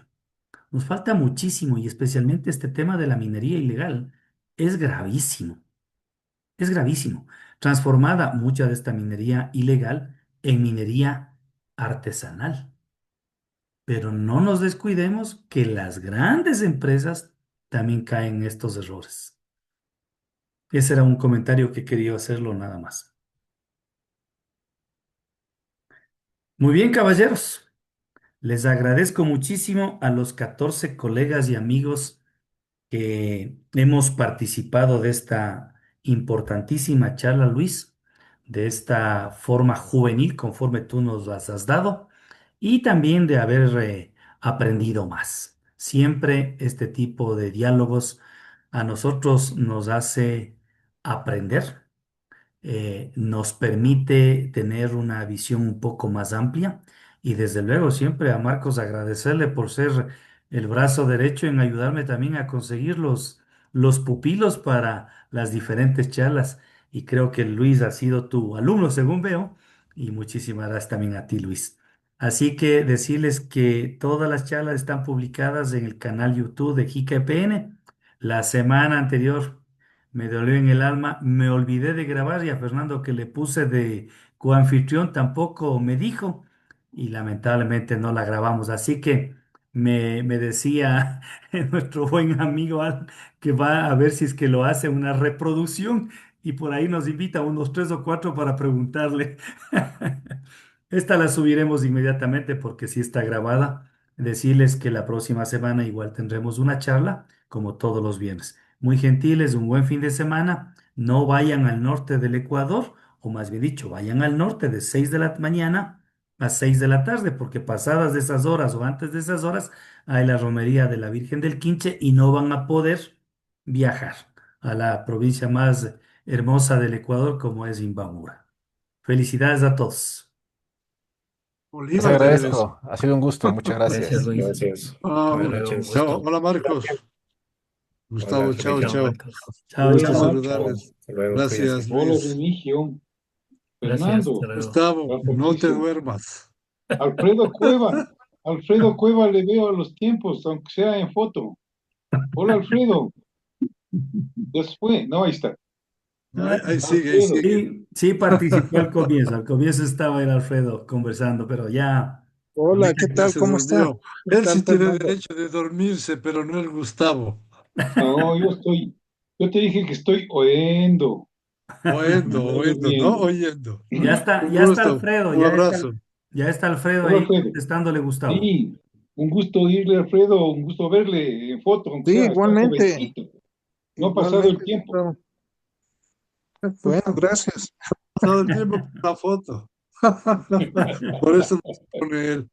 Nos falta muchísimo y especialmente este tema de la minería ilegal es gravísimo. Es gravísimo. Transformada mucha de esta minería ilegal en minería artesanal. Pero no nos descuidemos que las grandes empresas también caen en estos errores. Ese era un comentario que quería hacerlo nada más. Muy bien, caballeros. Les agradezco muchísimo a los 14 colegas y amigos que hemos participado de esta importantísima charla, Luis, de esta forma juvenil conforme tú nos las has dado y también de haber aprendido más. Siempre este tipo de diálogos a nosotros nos hace aprender, nos permite tener una visión un poco más amplia y desde luego siempre a Marcos agradecerle por ser el brazo derecho en ayudarme también a conseguir los pupilos para las diferentes charlas y creo que Luis ha sido tu alumno según veo Y muchísimas gracias también a ti, Luis. Así que decirles que todas las charlas están publicadas en el canal YouTube de JICA-EPN. La semana anterior me dolió en el alma, me olvidé de grabar y a Fernando que le puse de coanfitrión tampoco me dijo y lamentablemente no la grabamos. Así que me decía nuestro buen amigo Al que va a ver si es que lo hace una reproducción y por ahí nos invita a unos 3 o 4 para preguntarle. Esta la subiremos inmediatamente porque sí está grabada. Decirles que la próxima semana igual tendremos una charla, como todos los viernes. Muy gentiles, un buen fin de semana. No vayan al norte del Ecuador, o más bien dicho, vayan al norte de 6 de la mañana a 6 de la tarde, porque pasadas de esas horas o antes de esas horas hay la romería de la Virgen del Quinche y no van a poder viajar a la provincia más hermosa del Ecuador como es Imbabura. Felicidades a todos. Les Bolívar debe de ser. agradezco. Ha sido un gusto. Muchas Gracias, gracias. Luis. Gracias. Ah, Buenas Luego, un noches. chao. gusto. Hola, Marcos. Hola, Gustavo, chao, Remigio. Chao, chao. Marcos. Chao, Gusto chao. saludarles. Hasta luego, Gracias, cuídense. Hola, Luis. Remigio, Gracias, hasta Fernando, luego. Gustavo, no te Patricio, duermas. Alfredo Cueva. Alfredo Cueva le veo a los tiempos, aunque sea en foto. Hola, Alfredo. Ya se fue. No, ahí está. Ahí sigue, ahí Alfredo. sigue. Sí, sí participó al comienzo. Al comienzo estaba el Alfredo conversando, pero ya, Vi Hola, ¿qué que ya tal? se ¿Cómo está? durmió. ¿Qué Él tal, sí tiene Fernando? derecho de dormirse, pero no el Gustavo. No, yo te dije que estoy oyendo, Oyendo, no oyendo, no durmiendo. oyendo. Un ya está gusto, Alfredo, un abrazo. ya está Alfredo Hola, ahí Alfredo. contestándole Gustavo. Sí, un gusto oírle, Alfredo, un gusto verle en foto, aunque Sí, sea, está igualmente, jovencito. No ha pasado el igualmente, tiempo. Gustavo. Bueno, gracias. Todo el tiempo con la foto. Por eso no se pone él.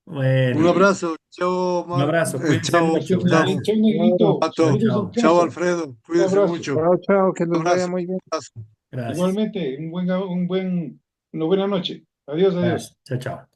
Un Bueno, Sí. abrazo. Chao, un abrazo, cuídense chao, Que mucho, estés bien, Gustavo. gracias. chao, Claro. Negrito. Pato. Chao, Saludos en chao. Chao, casa. Alfredo. Un Cuídense abrazo. mucho. Chao, chao, que Un les vaya abrazo. muy bien. Gracias, Igualmente, una buena noche. Adiós, adiós. gracias. Chao, chao.